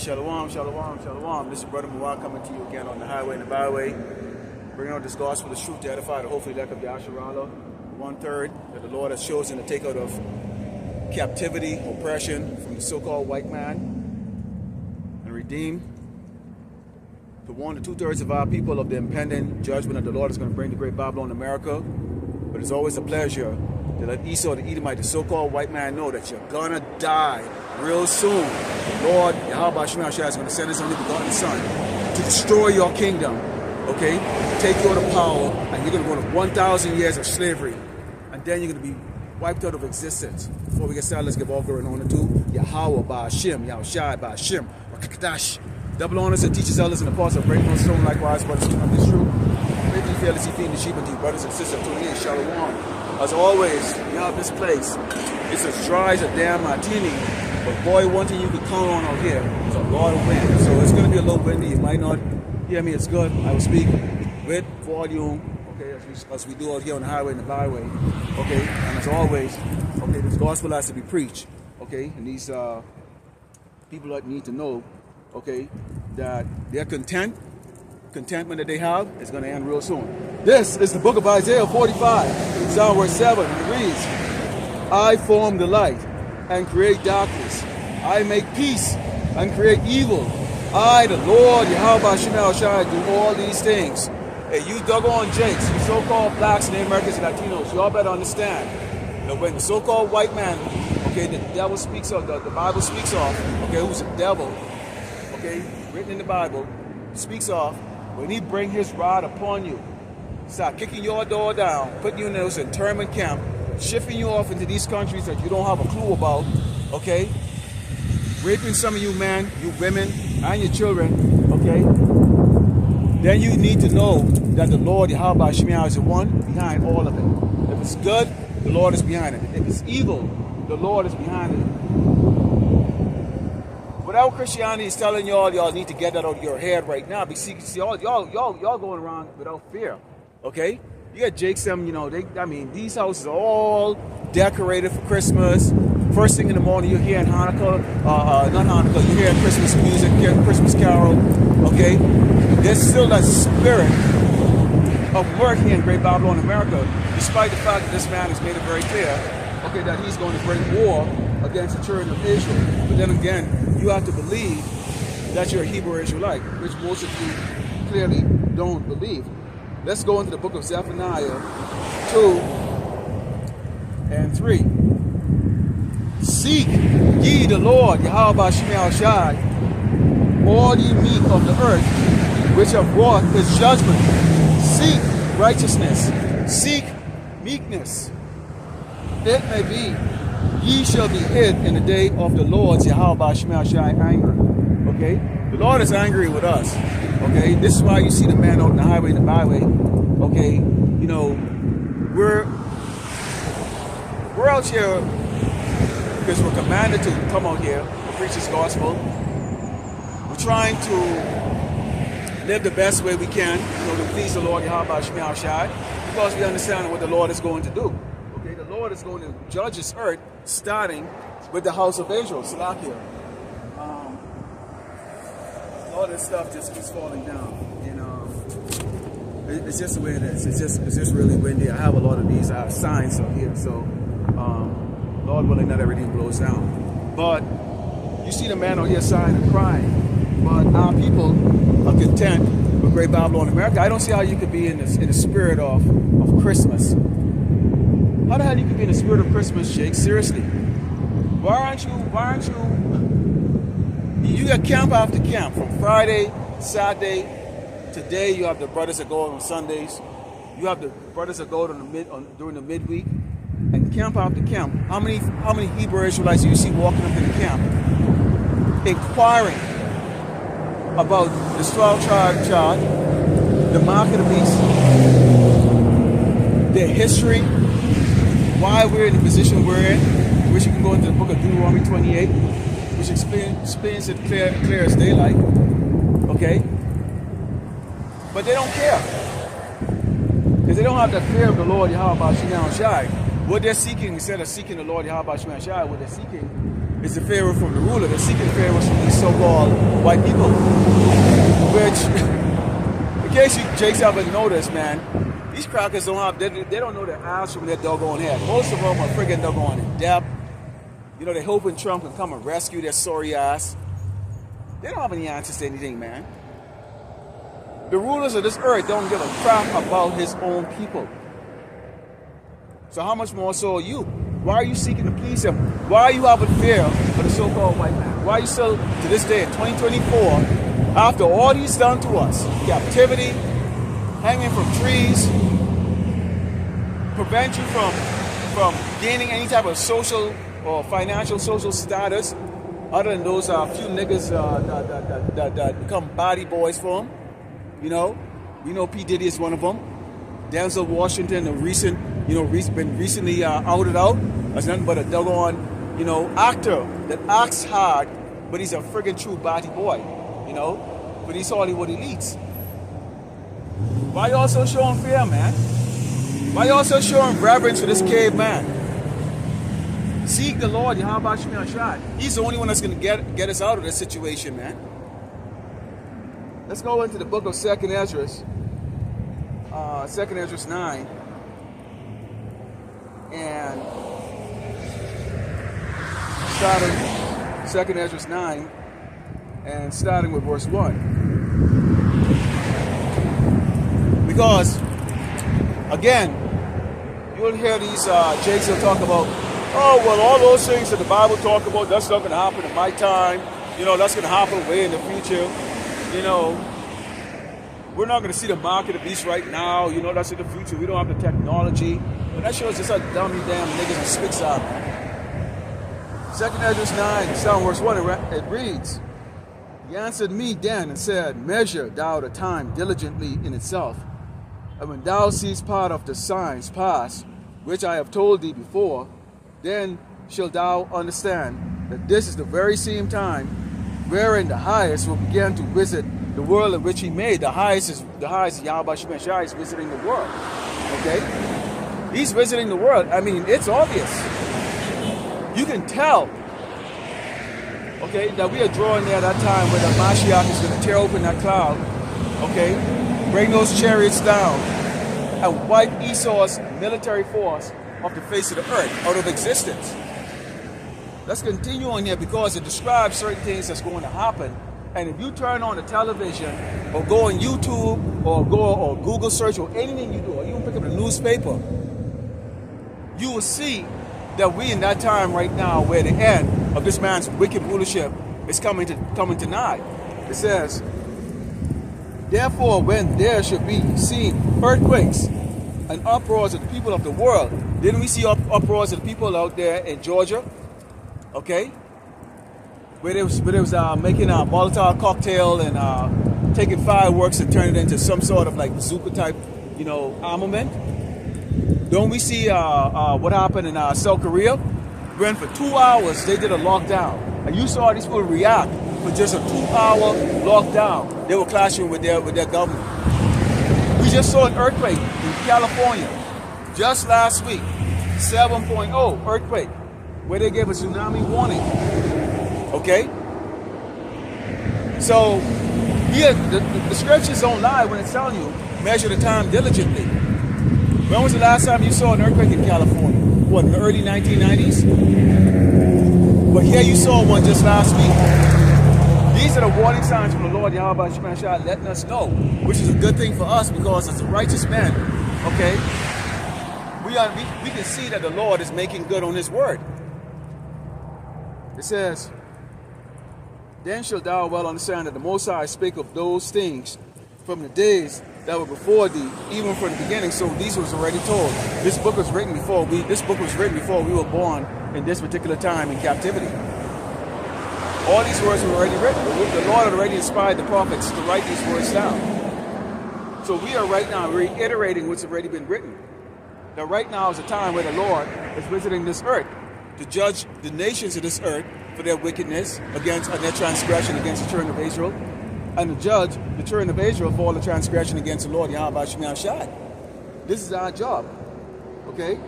Shalom, shalom, shalom. This is Brother Muwak coming to you again on the highway and the byway, bringing out this gospel, this truth to edify the hopefully elect of Yasharala. 1/3 that the Lord has chosen to take out of captivity, oppression from the so-called white man and redeem to 1 to 2/3 of our people of the impending judgment that the Lord is going to bring to Great Babylon in America. But it's always a pleasure to let Esau the Edomite, the so-called white man, know that you're gonna die real soon. The Lord, Yahweh Shema is going to send his only begotten Son to destroy your kingdom, okay? Take you out of power, and you're going to go to 1,000 years of slavery, and then you're going to be wiped out of existence. Before we get started, let's give all glory and honor to Yahweh Ba'Hashem, Yahushai Ba'Hashem, Rakakadash. Double honors and teachers, elders, and apostles of great stone, likewise, brothers and sisters, this truth. Greatly fearlessly feeding the sheep unto you, brothers and sisters, tuning in, Shalom. As always, you have this place. It's as dry as a damn martini. But boy, one thing you can count on out here is a lot of wind. So it's going to be a little windy. You might not hear me. It's good. I will speak with volume, okay, as we do out here on the highway and the byway. Okay, and as always, okay, this gospel has to be preached. Okay, and these people that need to know, okay, that their contentment that they have is going to end real soon. This is the book of Isaiah 45, Psalm verse 7. It reads, I form the light and create darkness. I make peace and create evil. I, the Lord, Yahweh Shema Shai, do all these things. Hey, you doggone Jakes, you so-called blacks and Americans and Latinos, y'all better understand that when the so-called white man, okay, the devil speaks of, the Bible speaks of, okay, who's a devil, okay, written in the Bible, speaks of, when he bring his rod upon you, start kicking your door down, putting you in those internment camp, shifting you off into these countries that you don't have a clue about, okay? Raping some of you men, you women, and your children, okay? Then you need to know that the Lord, Yahweh Shema, is the one behind all of it. If it's good, the Lord is behind it. If it's evil, the Lord is behind it. Without Christianity is telling y'all need to get that out of your head right now. Because see, y'all going around without fear, okay? You got Jake, you know, these houses are all decorated for Christmas. First thing in the morning, you're hearing Hanukkah, not Hanukkah, you're hearing Christmas music, you're hearing Christmas carol, okay? There's still that spirit of work here in Great Babylon, America, despite the fact that this man has made it very clear, okay, that he's going to bring war against the children of Israel. But then again, you have to believe that you're a Hebrew Israelite, which most of you clearly don't believe. Let's go into the book of Zephaniah 2 and 3. Seek ye the Lord, Yahweh Shema Shai, all ye meek of the earth, which have wrought his judgment. Seek righteousness, seek meekness. It may be, ye shall be hid in the day of the Lord's Yahweh Shema Shai anger. Okay? The Lord is angry with us. Okay, this is why you see the man out in the highway and the byway. Okay, you know, we're out here because we're commanded to come out here and preach this gospel. We're trying to live the best way we can, you know, to please the Lord Yahweh Shema Shai, because we understand what the Lord is going to do. Okay, the Lord is going to judge this earth, starting with the house of Israel, Salakia. All this stuff just keeps falling down, and it's just the way it is. It's just really windy. I have a lot of these signs out here, so Lord willing, not everything blows down. But you see the man on your side and crying, but our people are content with Great Babylon, America. I don't see how you could be in the spirit of Christmas. How the hell you could be in the spirit of Christmas, Jake? Seriously, why aren't you? You got camp after camp from Friday, Saturday. Today you have the brothers that go on Sundays. You have the brothers that go during the midweek, and camp after camp. How many Hebrew Israelites do you see walking up in the camp, inquiring about the 12-tribe chart, the mark of the beast, their history, why we're in the position we're in, which you can go into the book of Deuteronomy 28. Which explains it clear as daylight, okay? But they don't care, because they don't have the fear of the Lord Yahweh Shema Shai. What they're seeking, instead of seeking the Lord Yahweh Shema Shai, what they're seeking is the Pharaoh from the ruler. They're seeking Pharaohs from these so-called white people. Which, in case you Jakes haven't noticed, man, these crackers don't have, they don't know their ass from their doggone head. Most of them are friggin' doggone in debt. You know, they're hoping Trump can come and rescue their sorry ass. They don't have any answers to anything, man. The rulers of this earth don't give a crap about his own people. So how much more so are you? Why are you seeking to please him? Why are you having fear of the so-called white man? Why are you still, to this day, in 2024, after all he's done to us, captivity, hanging from trees, prevent you from gaining any type of social or financial social status, other than those few niggas that become body boys for him. You know, we know P. Diddy is one of them. Denzel Washington, been recently outed out as nothing but a doggone, you know, actor that acts hard, but he's a friggin' true body boy, you know, for these Hollywood elites. Why y'all so showing fear, man? Why y'all so showing reverence for this caveman? Seek the Lord, Yahweh Shemi Ashad. He's the only one that's going to get us out of this situation, man. Let's go into the book of 2nd Ezra. 2nd Ezra 9. And starting 2nd Ezra 9 and starting with verse 1. Because, again, you'll hear these Jakes will talk about, oh, well, all those things that the Bible talk about, that's not going to happen in my time. You know, that's going to happen way in the future. You know, we're not going to see the mark of the beast right now. You know, that's in the future. We don't have the technology. But that shows just how dumb you damn niggas and spits out. 2nd Ezra 9, starting verse 1, it reads, He answered me then and said, Measure thou the time diligently in itself. And when thou seest part of the signs pass, which I have told thee before, then shalt thou understand that this is the very same time wherein the highest will begin to visit the world in which he made. The highest Yahweh Shemi Ashad is visiting the world. Okay? He's visiting the world. I mean, it's obvious. You can tell, okay, that we are drawing near that time where the Mashiach is going to tear open that cloud, okay, bring those chariots down, and wipe Esau's military force off the face of the earth, out of existence. Let's continue on here because it describes certain things that's going to happen. And if you turn on the television or go on YouTube or Google search or anything you do, or even pick up the newspaper, you will see that we in that time right now where the end of this man's wicked rulership is coming to nigh. It says, Therefore, when there should be seen earthquakes and uproars of the people of the world, didn't we see uproars of the people out there in Georgia? Okay, where they was making a Molotov cocktail and taking fireworks and turning it into some sort of like bazooka type, you know, armament. Don't we see what happened in South Korea? When for 2 hours they did a lockdown, and you saw these people react for just a 2-hour lockdown. They were clashing with their government. We just saw an earthquake in California just last week, 7.0 earthquake, where they gave a tsunami warning. Okay? So, here, the scriptures don't lie when it's telling you, measure the time diligently. When was the last time you saw an earthquake in California? What, in the early 1990s? But here you saw one just last week. These are the warning signs from the Lord Yahweh Shemi Ashad letting us know, which is a good thing for us because as a righteous man, okay, we can see that the Lord is making good on his word. It says, Then shalt thou well understand that the Most High spake of those things from the days that were before thee, even from the beginning. So these was already told. This book was written before we were born in this particular time in captivity. All these words were already written. The Lord had already inspired the prophets to write these words down. So we are right now reiterating what's already been written. That right now is a time where the Lord is visiting this earth to judge the nations of this earth for their wickedness against their transgression against the children of Israel, and to judge the children of Israel for all the transgression against the Lord Yahweh Shemi Ashad. This is our job. Okay?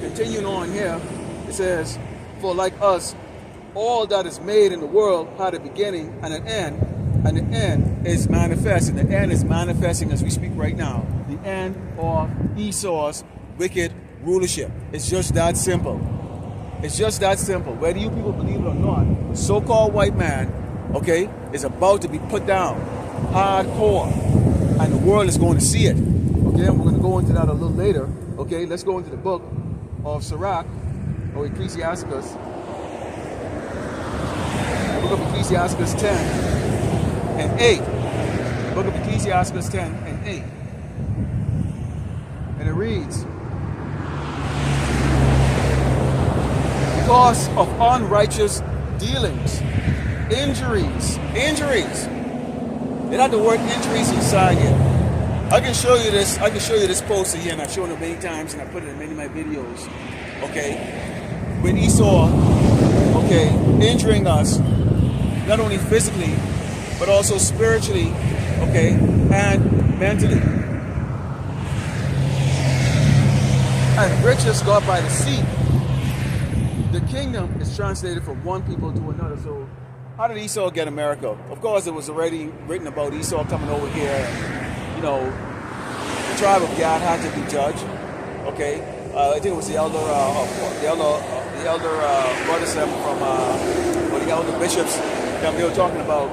Continuing on here, it says, For like us, all that is made in the world had a beginning and an end, and the end is manifesting. The end is manifesting as we speak right now. The end of Esau's wicked rulership. It's just that simple. It's just that simple. Whether you people believe it or not, the so-called white man, okay, is about to be put down hardcore, and the world is going to see it. Okay, and we're going to go into that a little later. Okay, let's go into the book of Sirach, or Ecclesiasticus. The book of Ecclesiasticus 10 and 8. The book of Ecclesiasticus 10 and 8. And it reads, because of unrighteous dealings, injuries. They have the word injuries inside here. I can show you this poster here, and I've shown it many times, and I put it in many of my videos. Okay, with Esau, okay, injuring us, not only physically, but also spiritually, okay, and mentally. And riches got by the sea. The kingdom is translated from one people to another. So how did Esau get America? Of course, it was already written about Esau coming over here. And, you know, the tribe of Gad had to be judged. Okay, I think it was the elder brothers from, or the elder bishops that they were talking about,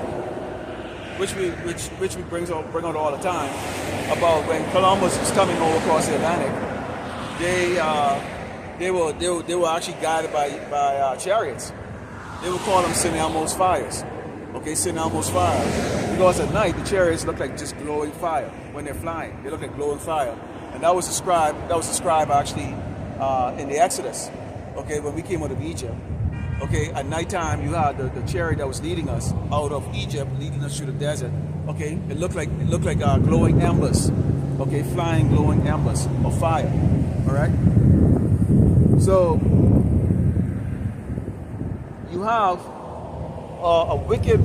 which we bring out all the time, about when Columbus was coming over across the Atlantic. They were actually guided by chariots. They would call them St. Elmo's fires. Okay, St. Elmo's fires. Because at night the chariots look like just glowing fire when they're flying. They look like glowing fire, and that was described actually in the Exodus. Okay, when we came out of Egypt. Okay, at nighttime you had the chariot that was leading us out of Egypt, leading us through the desert. Okay, it looked like glowing embers. Okay, flying glowing embers of fire. All right. So you have a wicked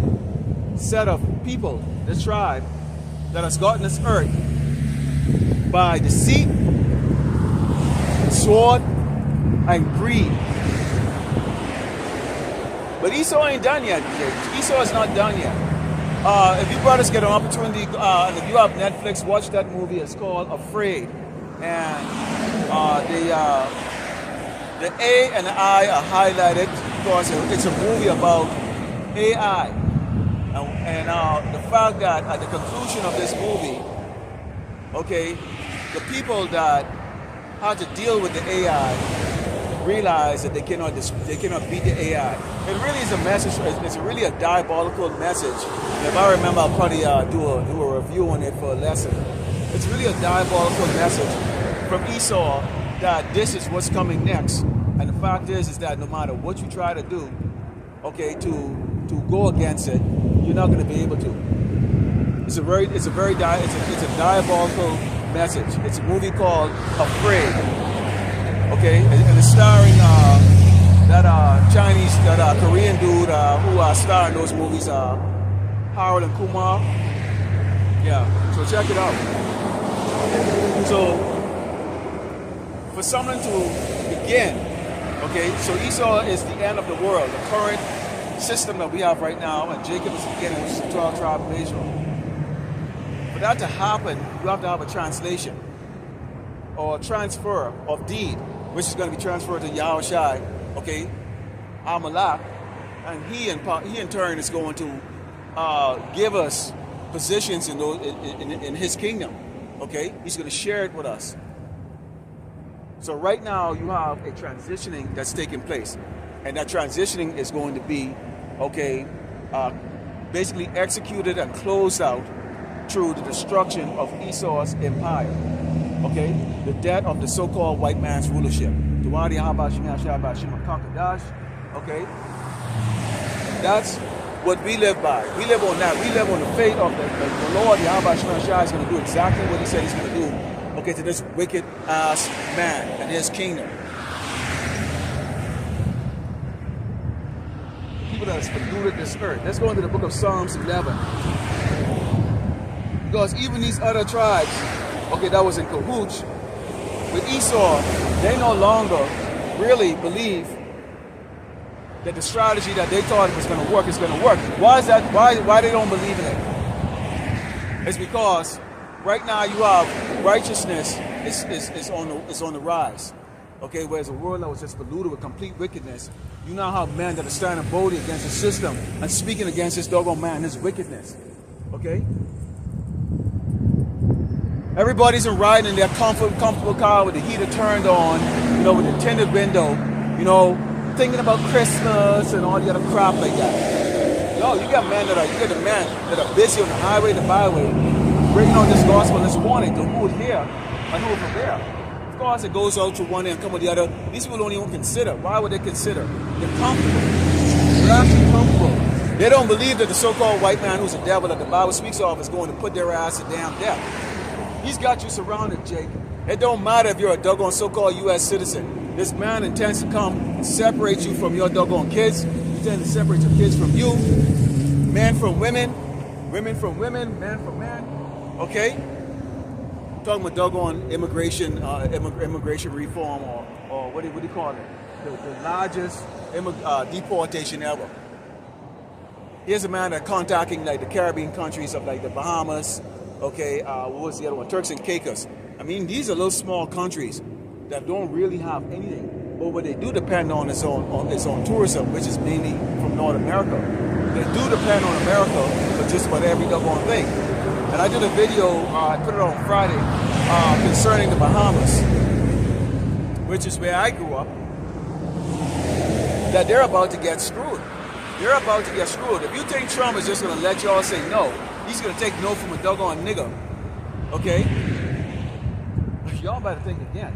set of people, this tribe, that has gotten this earth by deceit, sword, and greed. But Esau ain't done yet. Esau is not done yet. If you brothers get an opportunity, and if you have Netflix, watch that movie. It's called Afraid. And the A and the I are highlighted because it's a movie about AI. And the fact that at the conclusion of this movie, okay, the people that had to deal with the AI realize that they cannot beat the AI. It really is a message. It's really a diabolical message. If I remember, I'll probably do a review on it for a lesson. It's really a diabolical message from Esau that this is what's coming next. And the fact is that no matter what you try to do, okay, to go against it, you're not going to be able to. It's a diabolical message. It's a movie called Afraid. Okay, and it's starring that Korean dude who starring those movies, Harold and Kumar. Yeah, so check it out. So for someone to begin, okay, so Esau is the end of the world, the current system that we have right now, and Jacob is the beginning, which is the 12 tribe of Israel. For that to happen, you have to have a translation or a transfer of deed, which is going to be transferred to Yahushai, okay, Amalek, and he in turn is going to give us positions in his kingdom, okay? He's going to share it with us. So right now you have a transitioning that's taking place, and that transitioning is going to be, okay, basically executed and closed out through the destruction of Esau's empire, okay? The death of the so-called white man's rulership. Okay? That's what we live by. We live on that. We live on the faith of the Lord. Yahweh Shemashai is going to do exactly what he said he's going to do, okay, to this wicked ass man and his kingdom. People that has polluted this earth. Let's go into the book of Psalms 11. Because even these other tribes, okay, that was in cahoots with Esau, they no longer really believe that the strategy that they thought was going to work is going to work. Why is that? Why they don't believe in it? It's because right now you have righteousness is on the rise. Okay, whereas a world that was just polluted with complete wickedness, you now have men that are standing boldly against the system and speaking against this doggone man, his wickedness. Okay? Everybody's riding in their comfortable car with the heater turned on, you know, with the tinted window, you know, thinking about Christmas and all the other crap like that. Yo, you got the men that are busy on the highway, the byway, bringing on this gospel, this warning to who is here and who is from there. Of course, it goes out to one end and come with the other. These people don't even consider. Why would they consider? They're comfortable. They're actually comfortable. They don't believe that the so-called white man who's a devil that the Bible speaks of is going to put their ass to damn death. He's got you surrounded, Jake. It don't matter if you're a doggone so-called U.S. citizen. This man intends to come and separate you from your doggone kids. He intends to separate your kids from you. Men from women. Women from women. Men from men. Okay? Talking about doggone immigration reform or what do you call it? The largest deportation ever. Here's a man that contacting like the Caribbean countries of like the Bahamas. Okay, what was the other one? Turks and Caicos. I mean, these are little small countries that don't really have anything. But what they do depend on is on tourism, which is mainly from North America. They do depend on America for just about every doggone thing. And I did a video, I put it on Friday, concerning the Bahamas, which is where I grew up, that they're about to get screwed. They're about to get screwed. If you think Trump is just going to let y'all say no, he's going to take no from a doggone nigga, okay? Y'all better think again.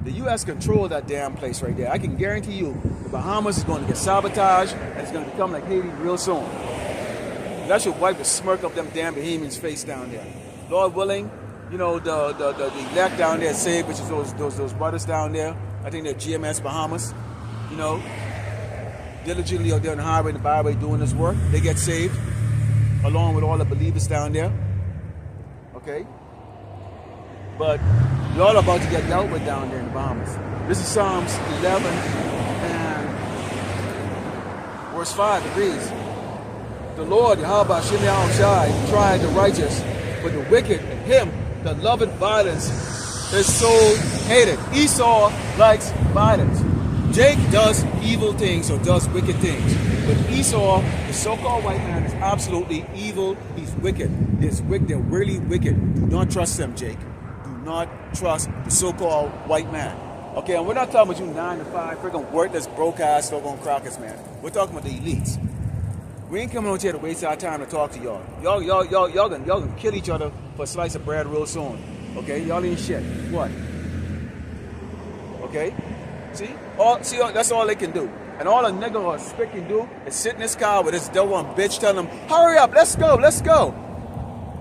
The U.S. controls that damn place right there. I can guarantee you the Bahamas is going to get sabotaged and it's going to become like Haiti real soon. That should wipe the smirk up them damn Bahamians' face down there. Lord willing, you know, the elect down there saved, which is those brothers down there. I think they're GMS Bahamas, you know, diligently out there on the highway and the byway doing this work. They get saved along with all the believers down there. Okay? But y'all are about to get dealt with down there in the Bahamas. This is Psalms 11 and verse 5. It reads, the Lord, Yahweh, Shem Shai, tried the righteous, but the wicked and him that loveth violence, his soul hated. Esau likes violence. Jake does evil things or does wicked things. But Esau, the so-called white man, is absolutely evil. He's wicked. They're really wicked. Do not trust them, Jake. Do not trust the so-called white man. Okay, and we're not talking about you 9 to 5, freaking worthless, broke-ass, doggone crackers, man. We're talking about the elites. We ain't coming out here to waste our time to talk to y'all. Y'all gonna kill each other for a slice of bread real soon. Okay, y'all ain't shit. What? Okay, see, that's all they can do. And all a nigga or a spit can do is sit in this car with this doggone bitch telling him, hurry up, let's go, let's go.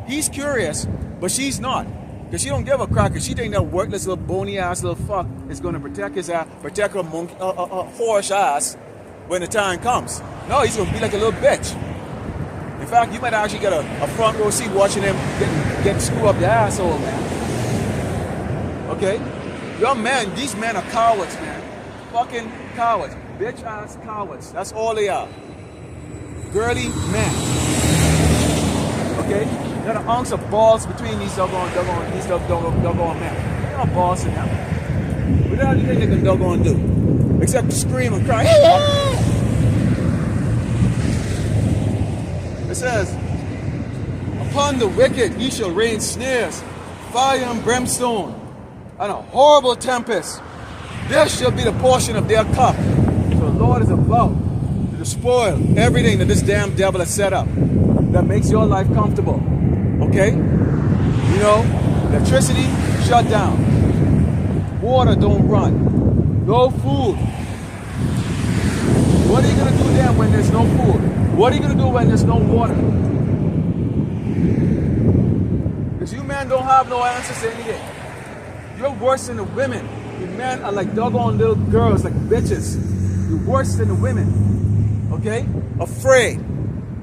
He's curious, but she's not. Because she don't give a cracker. She think that worthless little bony ass little fuck is gonna protect his ass, protect her horse ass when the time comes. No, he's gonna be like a little bitch. In fact, you might actually get a front row seat watching him get screw up your asshole, man. Okay? Young men, these men are cowards, man. Fucking cowards. Bitch ass cowards. That's all they are. Girly men. Okay? There are ounce of balls between these doggone men. There are balls in them. What the hell do you think they can doggone do? Except scream and cry. It says, upon the wicked ye shall rain snares, fire and brimstone, and a horrible tempest. This shall be the portion of their cup. So the Lord is about to despoil everything that this damn devil has set up that makes your life comfortable. Okay? You know, electricity shut down. Water don't run. No food. What are you going to do then when there's no food? What are you going to do when there's no water? Because you men don't have no answers to anything. You're worse than the women. You men are like doggone little girls, like bitches. You're worse than the women. Okay? Afraid.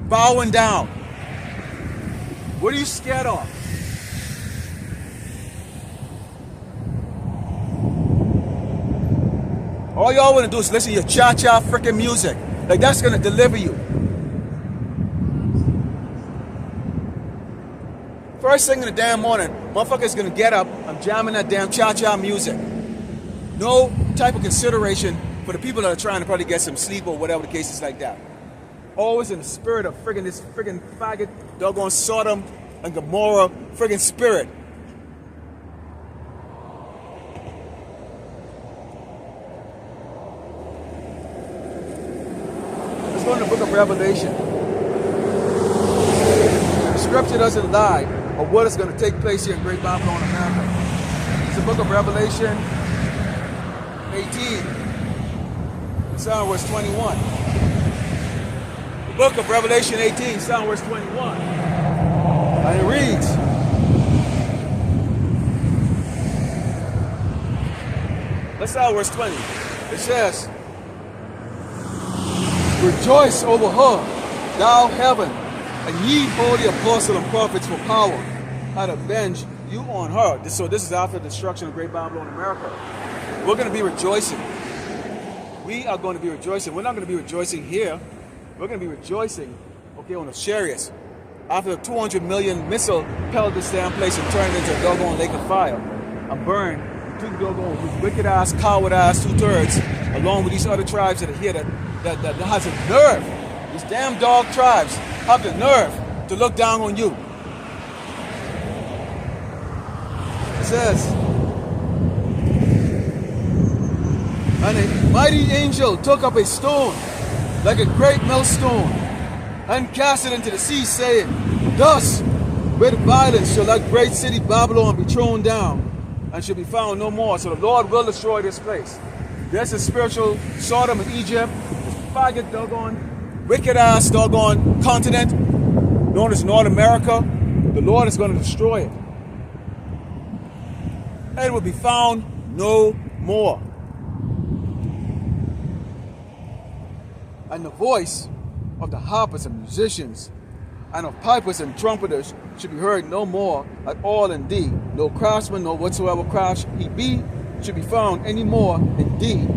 Bowing down. What are you scared of? All y'all want to do is listen to your cha-cha freaking music. Like, that's going to deliver you. First thing in the damn morning, motherfucker's going to get up. I'm jamming that damn cha-cha music. No type of consideration for the people that are trying to probably get some sleep or whatever the case is like that. Always in the spirit of friggin' this friggin' faggot, doggone Sodom and Gomorrah friggin' spirit. Let's go in the book of Revelation. The scripture doesn't lie of what is going to take place here in Great Babylon, America. It's the book of Revelation 18. Psalm verse 21. The book of Revelation 18, Psalm verse 21. And it reads, let's start verse 20. It says, rejoice over her, thou heaven, and ye holy apostles and prophets, for power hath avenged you on her. So this is after the destruction of Great Babylon, America. We're going to be rejoicing. We are going to be rejoicing. We're not going to be rejoicing here. We're going to be rejoicing, okay, on the chariots. After the 200 million missile pelted this damn place and turned it into a doggone lake of fire and burned, took doggone wicked ass, coward ass 2/3, along with these other tribes that are here that has a nerve. These damn dog tribes have the nerve to look down on you. It says, and a mighty angel took up a stone, like a great millstone, and cast it into the sea, saying, thus with violence shall that great city Babylon be thrown down, and shall be found no more. So the Lord will destroy this place. There's a spiritual Sodom and Egypt, this faggot doggone, wicked ass doggone continent, known as North America. The Lord is going to destroy it. And it will be found no more. And the voice of the harpers and musicians, and of pipers and trumpeters should be heard no more at all in thee. No craftsman, nor whatsoever craft he be, should be found any more in thee.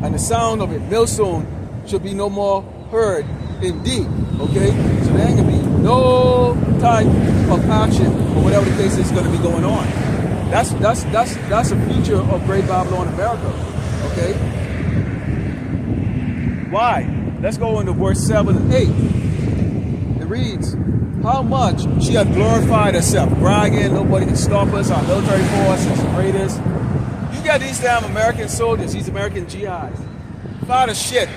And the sound of a millstone should be no more heard in thee. Okay? So there ain't gonna be no type of action or whatever the case is gonna be going on. That's the future of Great Babylon, America. Okay? Why? Let's go into verse 7 and 8. It reads, how much she had glorified herself, bragging, nobody can stop us, our military force is the greatest. You got these damn American soldiers, these American GIs, fat as shit,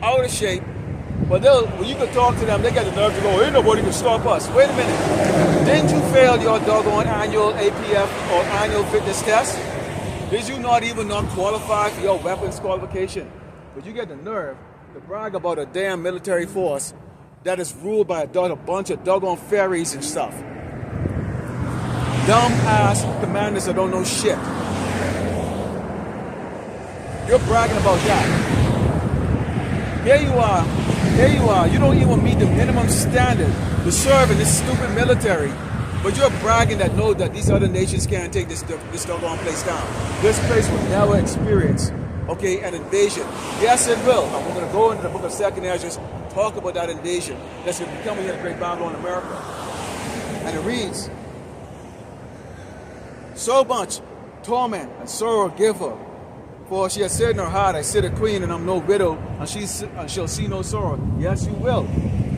out of shape, but when you can talk to them, they got the nerve to go, ain't nobody can stop us. Wait a minute, didn't you fail your doggone annual APF or annual fitness test? Did you not even not qualify for your weapons qualification? But you get the nerve to brag about a damn military force that is ruled by a bunch of doggone fairies and stuff. Dumb ass commanders that don't know shit. You're bragging about that. Here you are, you don't even meet the minimum standard to serve in this stupid military, but you're bragging that no, that these other nations can't take this doggone place down. This place will never experience, okay, an invasion. Yes, it will. And we're going to go into the book of 2nd Ezra, talk about that invasion that's going to be coming here to Great Babylon, America. And it reads, so much torment and sorrow give her, for she has said in her heart, I sit a queen and I'm no widow, and she'll see no sorrow. Yes, you will.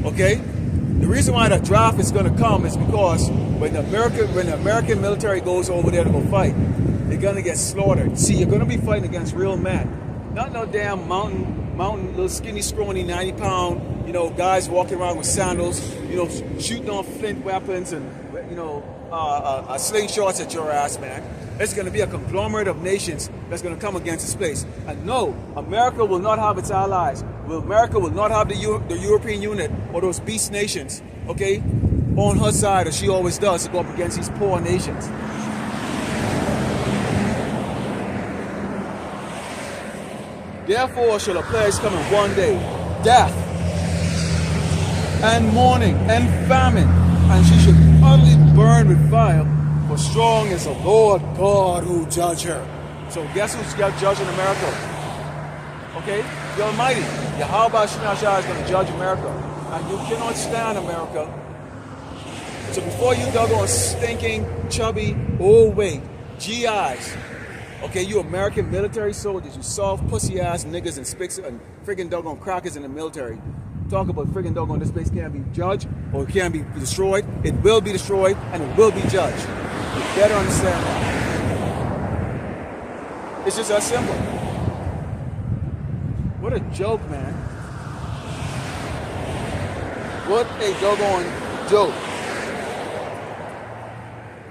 Okay? The reason why the draft is going to come is because when the American military goes over there to go fight, they're going to get slaughtered. See, you're going to be fighting against real men. Not no damn mountain, little skinny, scrawny, 90-pound, guys walking around with sandals, shooting off flint weapons and, slingshots at your ass, man. It's going to be a conglomerate of nations that's going to come against this place. And no, America will not have its allies. America will not have the European unit or those beast nations, okay, on her side, as she always does, to go up against these poor nations. Therefore shall a plague come in one day, death, and mourning, and famine, and she shall be utterly burned with fire, for strong is the Lord God who judge her. So guess who's judging America? Okay? The Almighty, Yahweh Shemashah is going to judge America. And you cannot stand America. So before you doggone stinking, chubby, overweight GIs, okay, you American military soldiers, you soft pussy ass niggas and spicks and friggin' doggone crackers in the military, talk about friggin' doggone this place can't be judged or it can't be destroyed. It will be destroyed and it will be judged. You better understand that. It's just that simple. What a joke, man. What a doggone joke.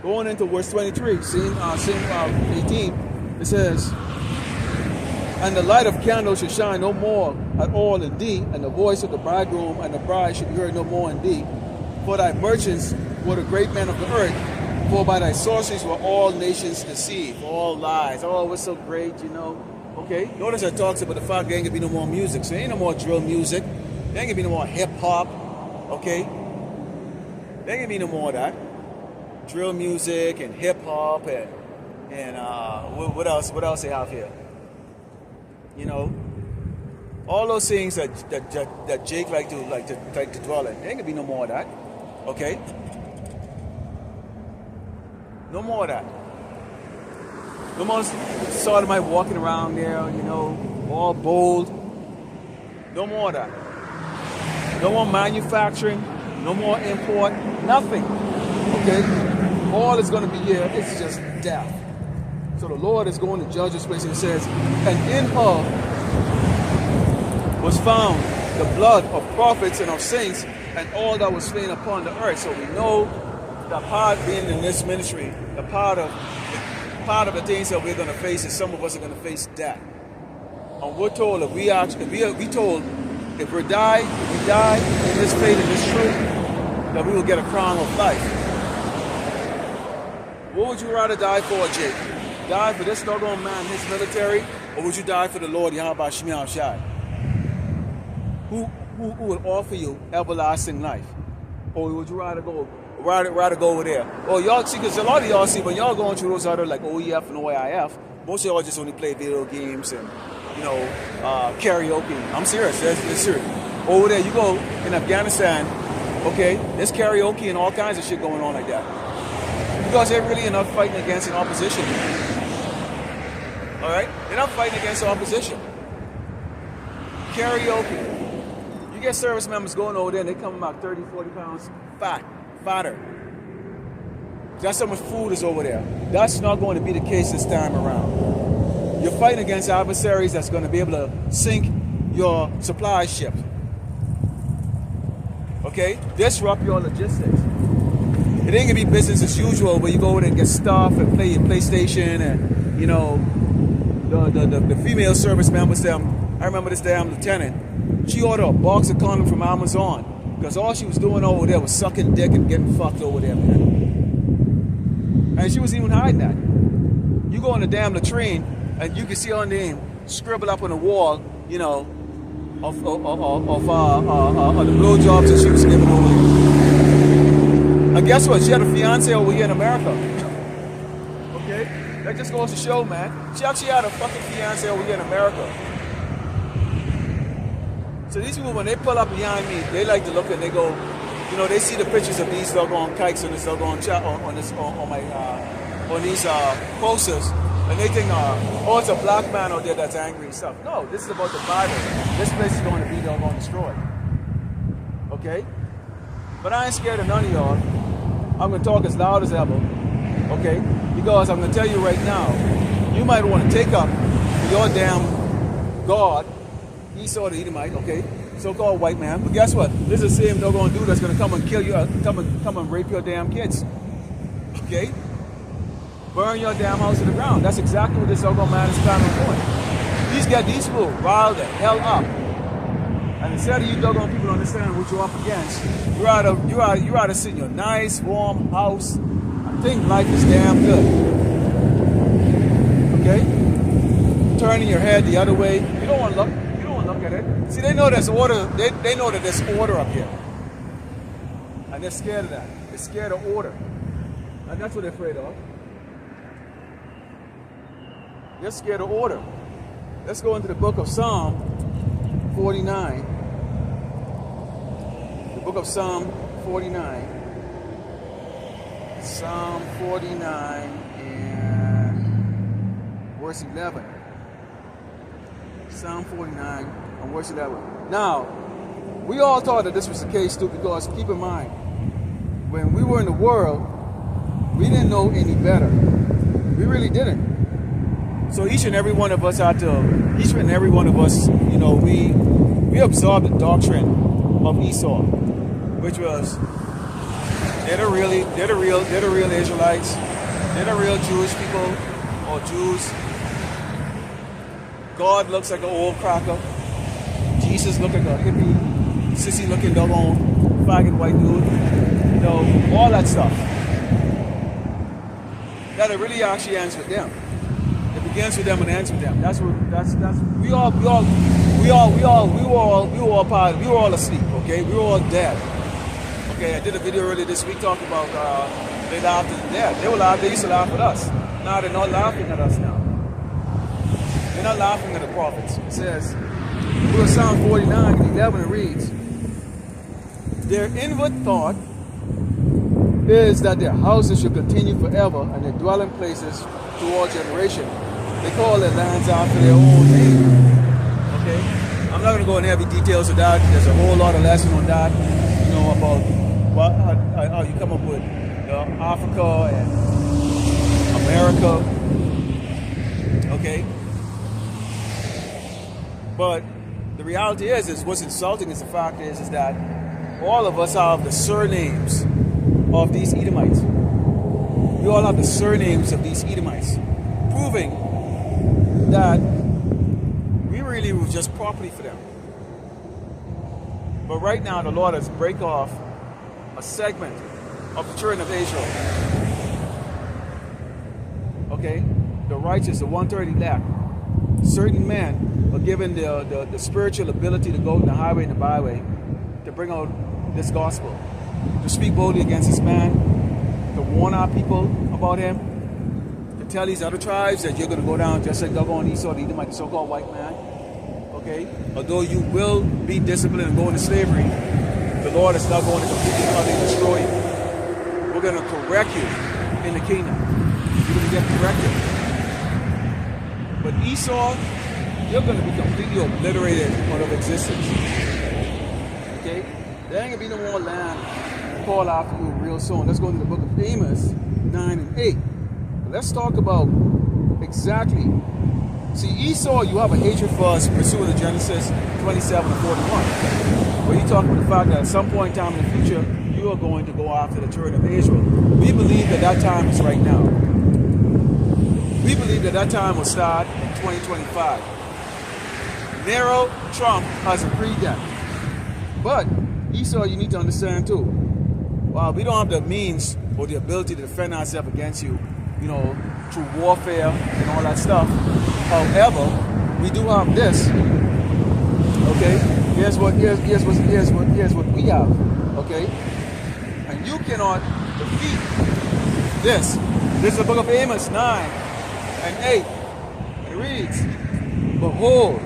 Going into verse 23, scene 18, it says, and the light of candles shall shine no more at all in thee, and the voice of the bridegroom and the bride should be heard no more in thee. For thy merchants were the great men of the earth, for by thy sorceries were all nations deceived, all lies. Oh, what's so great, you know. Okay, notice it talks about the fact there ain't gonna be no more music. So there ain't no more drill music. There ain't gonna be no more hip hop. Okay, there ain't gonna be no more of that. Drill music and hip hop and what else? What else they have here? You know, all those things that Jake like to dwell in. There ain't gonna be no more of that. Okay, no more of that. No more sodomite walking around there, you know, all bold. No more of that. No more manufacturing. No more import. Nothing. Okay. All is going to be here, it's just death. So the Lord is going to judge this place, and it says, and in her was found the blood of prophets and of saints and all that was slain upon the earth. So we know the part being in this ministry, the part of the things that we're going to face is some of us are going to face death. And we're told if we die in this faith, in this truth, that we will get a crown of life. What would you rather die for, Jake? Die for this doggone man, his military, or would you die for the Lord Yahweh Shemashah? Who will offer you everlasting life? Or would you rather go over there? Or y'all see, because a lot of y'all see when y'all going through those other like OEF and OIF, most of y'all just only play video games and karaoke. I'm serious. That's serious. Over there, you go in Afghanistan, okay, there's karaoke and all kinds of shit going on like that. Because they're really not fighting against an opposition. Alright? They're not fighting against the opposition. Karaoke. You get service members going over there and they come about 30, 40 pounds fatter. That's how much food is over there. That's not going to be the case this time around. You're fighting against adversaries that's going to be able to sink your supply ship. Okay? Disrupt your logistics. It ain't gonna be business as usual where you go over there and get stuff and play your PlayStation and, you know, the female service members, I remember this damn lieutenant, she ordered a box of condoms from Amazon because all she was doing over there was sucking dick and getting fucked over there, man. And she wasn't even hiding that. You go in the damn latrine and you can see her name scribbled up on the wall, you know, of the blowjobs that she was giving over there. And guess what? She had a fiance over here in America. Okay? That just goes to show, man. She actually had a fucking fiance over here in America. So these people, when they pull up behind me, they like to look and they go, you know, they see the pictures of these doggone kikes on this doggone chat on these posters, and they think, oh, it's a black man out there that's angry and stuff. No, this is about the Bible. This place is going to be doggone destroyed. Okay? But I ain't scared of none of y'all. I'm going to talk as loud as ever, okay? Because I'm going to tell you right now, you might want to take up your damn God, Esau the Edomite, okay? So-called white man. But guess what? This is the same doggone dude that's going to come and kill you, come and rape your damn kids, okay? Burn your damn house to the ground. That's exactly what this doggone man is planning on doing. He's got these people riled the hell up. And instead of you doggone people understanding what you're up against, you rather sit in your nice, warm house and think life is damn good. Okay? Turning your head the other way. You don't want to look at it. See, they know there's order. They know that there's order up here. And they're scared of that. They're scared of order. And that's what they're afraid of. They're scared of order. Let's go into the book of Psalm 49. The book of Psalm 49. Psalm 49 and verse 11. Psalm 49 and verse 11. Now, we all thought that this was the case too, because keep in mind, when we were in the world, we didn't know any better. We really didn't. So each and every one of us, you know, we absorbed the doctrine of Esau, which was they're the real Israelites, they're the real Jewish people or Jews. God looks like an old cracker. Jesus looked like a hippie, sissy looking doggone faggot white dude. You know, all that stuff. That it really actually ends with them. It begins with them and ends with them. We were all asleep, okay? We were all dead. Okay, I did a video earlier this week talking about they laughed at the dead. They used to laugh at us. Now they're not laughing at us now. They're not laughing at the prophets. It says, we go to Psalm 49 and 11, it reads, their inward thought is that their houses should continue forever and their dwelling places to all generation. They call their lands after their own name. Okay? I'm not going to go into heavy details of that. There's a whole lot of lesson on that, you know, about how you come up with Africa and America. Okay? But the reality is what's insulting is the fact is that all of us have the surnames of these Edomites. We all have the surnames of these Edomites, proving that we really were just property for them. But right now, the Lord has break off a segment of the children of Israel. Okay? The righteous, the 130 elect. Certain men are given the spiritual ability to go in the highway and the byway to bring out this gospel, to speak boldly against this man, to warn our people about him, to tell these other tribes that you're going to go down just like doggone Esau, the Edomite, the so-called white man. Okay? Although you will be disciplined and go into slavery, the Lord is not going to completely and utterly destroy you. We're going to correct you in the kingdom. You're going to get corrected. But Esau, you're going to be completely obliterated out of existence. Okay? There ain't going to be no more land called after you real soon. Let's go into the book of Amos 9 and 8. Let's talk about exactly. See, Esau, you have a hatred for us pursuant to Genesis 27 and 41. But you talk about the fact that at some point in time in the future, you are going to go after the children of Israel. We believe that that time is right now. We believe that that time will start in 2025. Nero, Trump has agreed that. But Esau, you need to understand too. While we don't have the means or the ability to defend ourselves against you, you know, through warfare and all that stuff. However, we do have this. Okay? Here's what we have. Okay? And you cannot defeat this. This is the book of Amos 9 and 8. It reads, behold,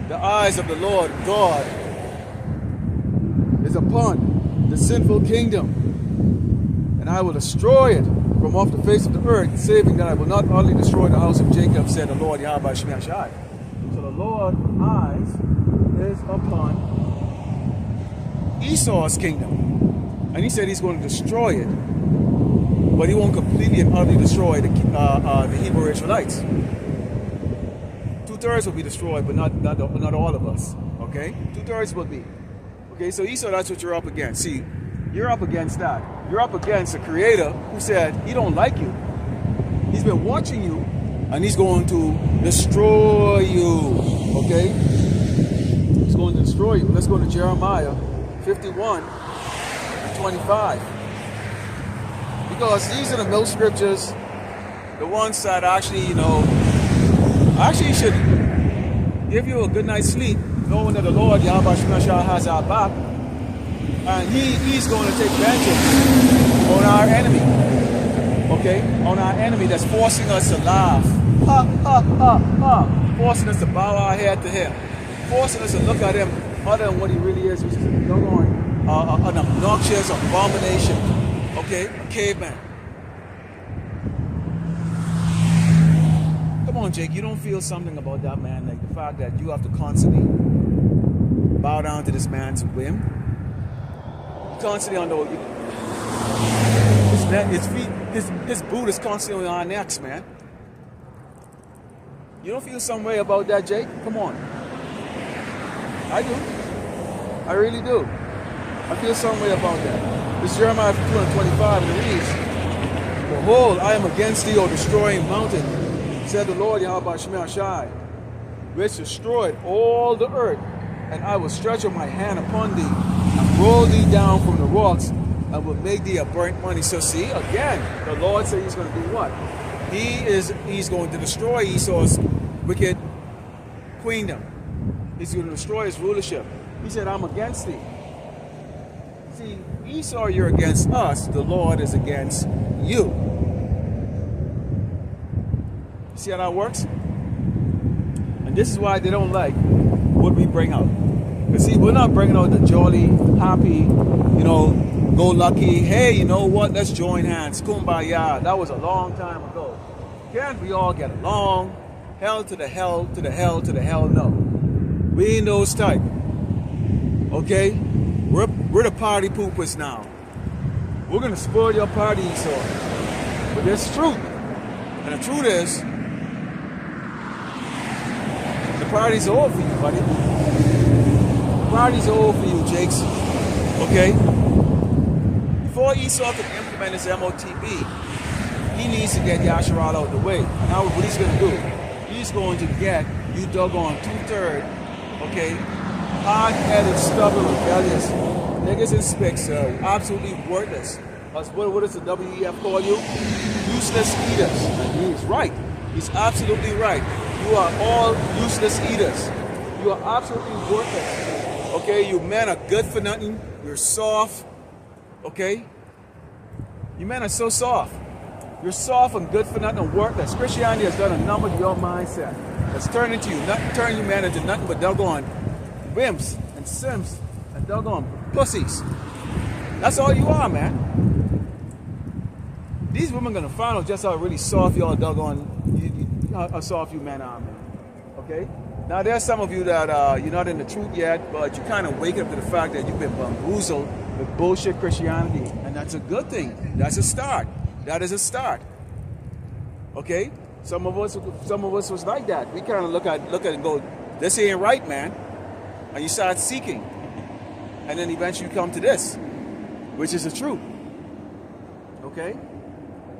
the eyes of the Lord God is upon the sinful kingdom, and I will destroy it from off the face of the earth, saving that I will not utterly destroy the house of Jacob, said the Lord Yahweh Shemel Shai. So the Lord's eyes is upon Esau's kingdom, and he said he's going to destroy it, but he won't completely and utterly destroy the Hebrew Israelites. 2/3 will be destroyed, but not all of us. Okay, 2/3 will be. Okay, so Esau, that's what you're up against. See, you're up against that. You're up against a creator who said he don't like you. He's been watching you, and he's going to destroy you. Okay, he's going to destroy you. Let's go to Jeremiah 51 and 25. Because these are the most scriptures, the ones that actually, you know, actually should give you a good night's sleep, knowing that the Lord Yahweh Shemashah has our back, and he's going to take vengeance on our enemy. Okay, on our enemy that's forcing us to laugh. Ha ha ha ha. forcing us to bow our head to him, forcing us to look at him other than what he really is, which is an obnoxious abomination, okay, a caveman. Come on, Jake, you don't feel something about that man, like the fact that you have to constantly bow down to this man's whim? Constantly on his boot is constantly on our necks, man. You don't feel some way about that, Jake? Come on. I do. I really do. I feel some way about that. This Jeremiah 2:25, and it reads, "Behold, I am against thee, O destroying mountain, said the Lord Yahweh Shemel Shai, which destroyed all the earth, and I will stretch out my hand upon thee, and roll thee down from the rocks, and will make thee a burnt money." So see, again, the Lord said he's going to do what? He's going to destroy Esau's wicked queendom. He's going to destroy his rulership. He said, "I'm against thee." See, Esau, you're against us. The Lord is against you. See how that works? And this is why they don't like what we bring out. Because see, we're not bringing out the jolly, happy, go lucky. Hey, you know what? Let's join hands. Kumbaya. That was a long time ago. Can't we all get along? Hell to the hell, to the hell, to the hell, no. We ain't those type. Okay? We're the party poopers now. We're going to spoil your party, Esau. But there's truth. And the truth is, the party's over for you, buddy. The party's over for you, Jakes. Okay? Before Esau can implement his MOTB, he needs to get Yasharal out of the way. And now what he's going to do, he's going to get you doggone 2/3, okay, hard-headed, stubborn, rebellious niggas and spicks, absolutely worthless. What does the WEF call you? Useless eaters. And he's right. He's absolutely right. You are all useless eaters. You are absolutely worthless. Okay, you men are good for nothing. You're soft. Okay? You men are so soft. You're soft and good for nothing and worthless. Christianity has done a number to your mindset. It's turned you men into nothing but doggone wimps and simps and doggone pussies. That's all you are, man. These women are gonna find out just how really soft y'all doggone, how soft you men are, man. Okay? Now there's some of you that you're not in the truth yet, but you kind of wake up to the fact that you've been bamboozled with bullshit Christianity, and that's a good thing. That's a start. That is a start. Okay? Some of us was like that. We kind of look at it and go, "This ain't right, man," and you start seeking, and then eventually you come to this, which is the truth. Okay?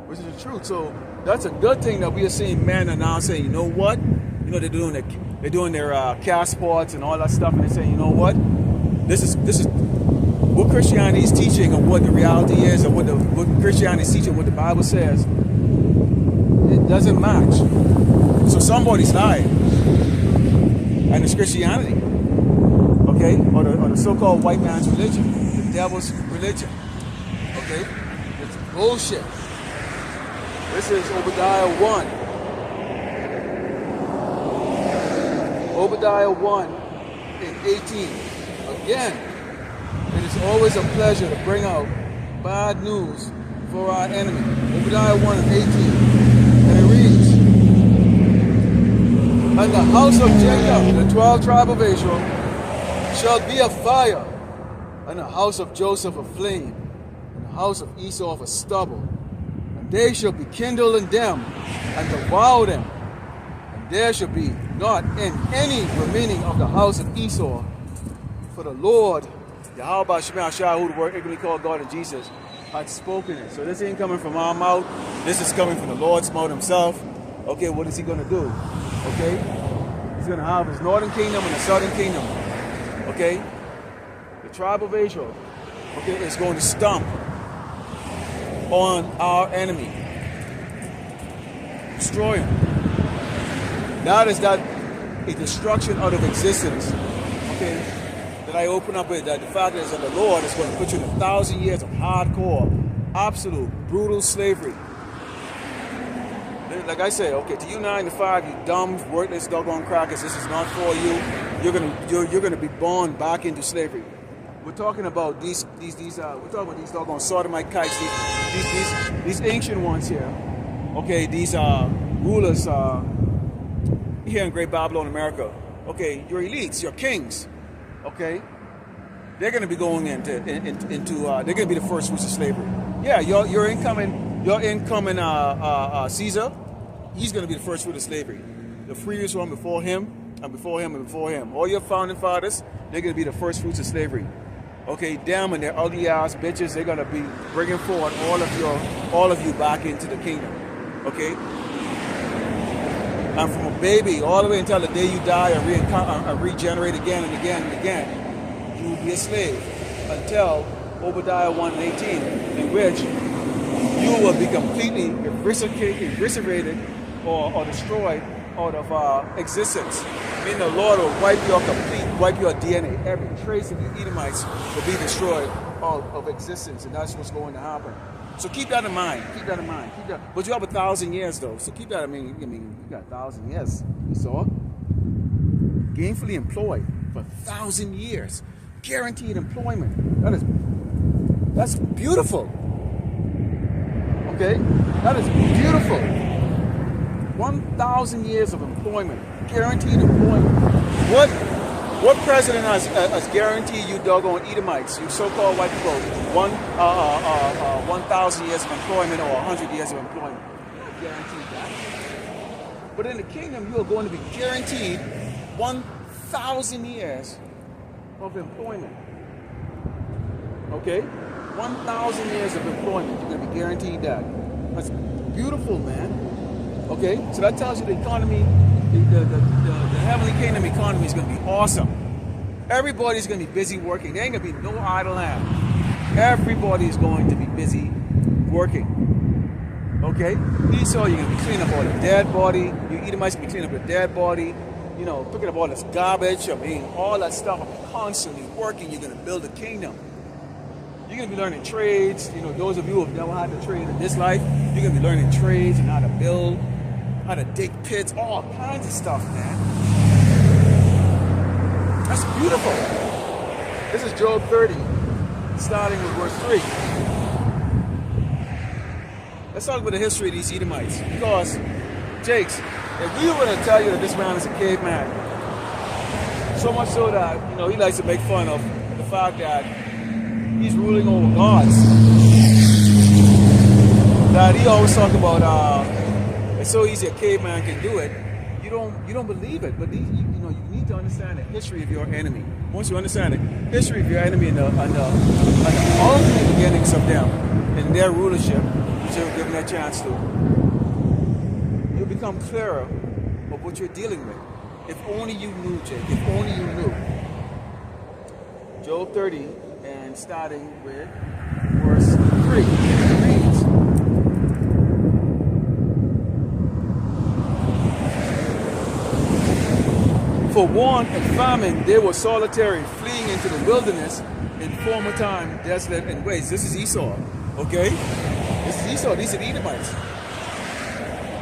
Which is the truth. So that's a good thing that we are seeing men are now saying, "You know what? They're doing their passports and all that stuff, and they're saying, you know what? This is what Christianity is teaching, and what the reality is, and what Christianity is teaching, what the Bible says. It doesn't match. So somebody's lying, and it's Christianity, okay, or the so-called white man's religion, the devil's religion, okay? It's bullshit." This is Obadiah 1. Obadiah 1 and 18. Again, it is always a pleasure to bring out bad news for our enemy. Obadiah 1 and 18. And it reads, "And the house of Jacob, the 12 tribe of Israel, shall be a fire, and the house of Joseph a flame, and the house of Esau a stubble. And they shall be kindled in them, and devour them. And there shall be not in any remaining of the house of Esau, for the Lord, Yahweh Shemel Shai, who the word ignorantly called God and Jesus, had spoken it." So this ain't coming from our mouth. This is coming from the Lord's mouth himself. Okay, what is he going to do? Okay? He's going to have his northern kingdom and the southern kingdom. Okay? The tribe of Israel, okay, is going to stomp on our enemy. Destroy him. That is a destruction out of existence. Okay? That I open up with, that the fact is that the Lord is going to put you in 1,000 years of hardcore, absolute, brutal slavery. like I said, okay, to you 9 to 5, you dumb, worthless, doggone crackers, this is not for you. You're gonna be born back into slavery. We're talking about these doggone sodomite kites, these ancient ones here. Okay, these rulers here in Great Babylon, America. Okay, your elites, your kings. Okay, they're gonna be going into they're gonna be the first fruits of slavery. Yeah, your incoming Caesar, he's gonna be the first fruit of slavery. The freest one before him, and before him, and before him. All your founding fathers, they're gonna be the first fruits of slavery. Okay, them and their ugly ass bitches, they're gonna be bringing forward all of you back into the kingdom. Okay, and from a baby all the way until the day you die and regenerate again and again and again, you will be a slave until Obadiah 1:18, in which you will be completely eviscerated or destroyed out of existence. Meaning the Lord will wipe your DNA. Every trace of the Edomites will be destroyed out of existence, and that's what's going to happen. So keep that in mind. Keep that in mind. But you have 1,000 years though, so keep that. I mean, you got 1,000 years. You saw it? Gainfully employed for 1,000 years, guaranteed employment. That's beautiful. Okay, that is beautiful. 1,000 years of employment, guaranteed employment. What president has guaranteed you doggone Edomites, you so-called white people, 1,000 years of employment or 100 years of employment? Not guaranteed that. But in the kingdom, you are going to be guaranteed 1,000 years of employment. Okay, 1,000 years of employment. You're going to be guaranteed that. That's beautiful, man. Okay, so that tells you the economy, the heavenly kingdom economy is going to be awesome. Everybody's going to be busy working. There ain't going to be no idle hand. Everybody is going to be busy working. Okay, Esau, you're going to be cleaning up all the dead body. You Edomites going to be cleaning up the dead body. You know, picking up all this garbage. I mean, all that stuff. Constantly working. You're going to build a kingdom. You're going to be learning trades. You know, those of you who have never had to trade in this life, you're going to be learning trades and how to build, how to dig pits, all kinds of stuff, man. That's beautiful. This is Job 30, starting with verse 3. Let's talk about the history of these Edomites. Because, Jakes, if we were to tell you that this man is a caveman, so much so that, you know, he likes to make fun of the fact that he's ruling over gods. That he always talk about it's so easy a caveman can do it. You don't believe it, but you need to understand the history of your enemy. Once you understand the history of your enemy and the ultimate beginnings of them and their rulership, which they were given that chance to, you'll become clearer of what you're dealing with. If only you knew, Jake. If only you knew. Job 30. And starting with verse 3, it reads, for want and famine they were solitary, fleeing into the wilderness in former time, desolate and waste. This is Esau, okay? This is Esau. These are the Edomites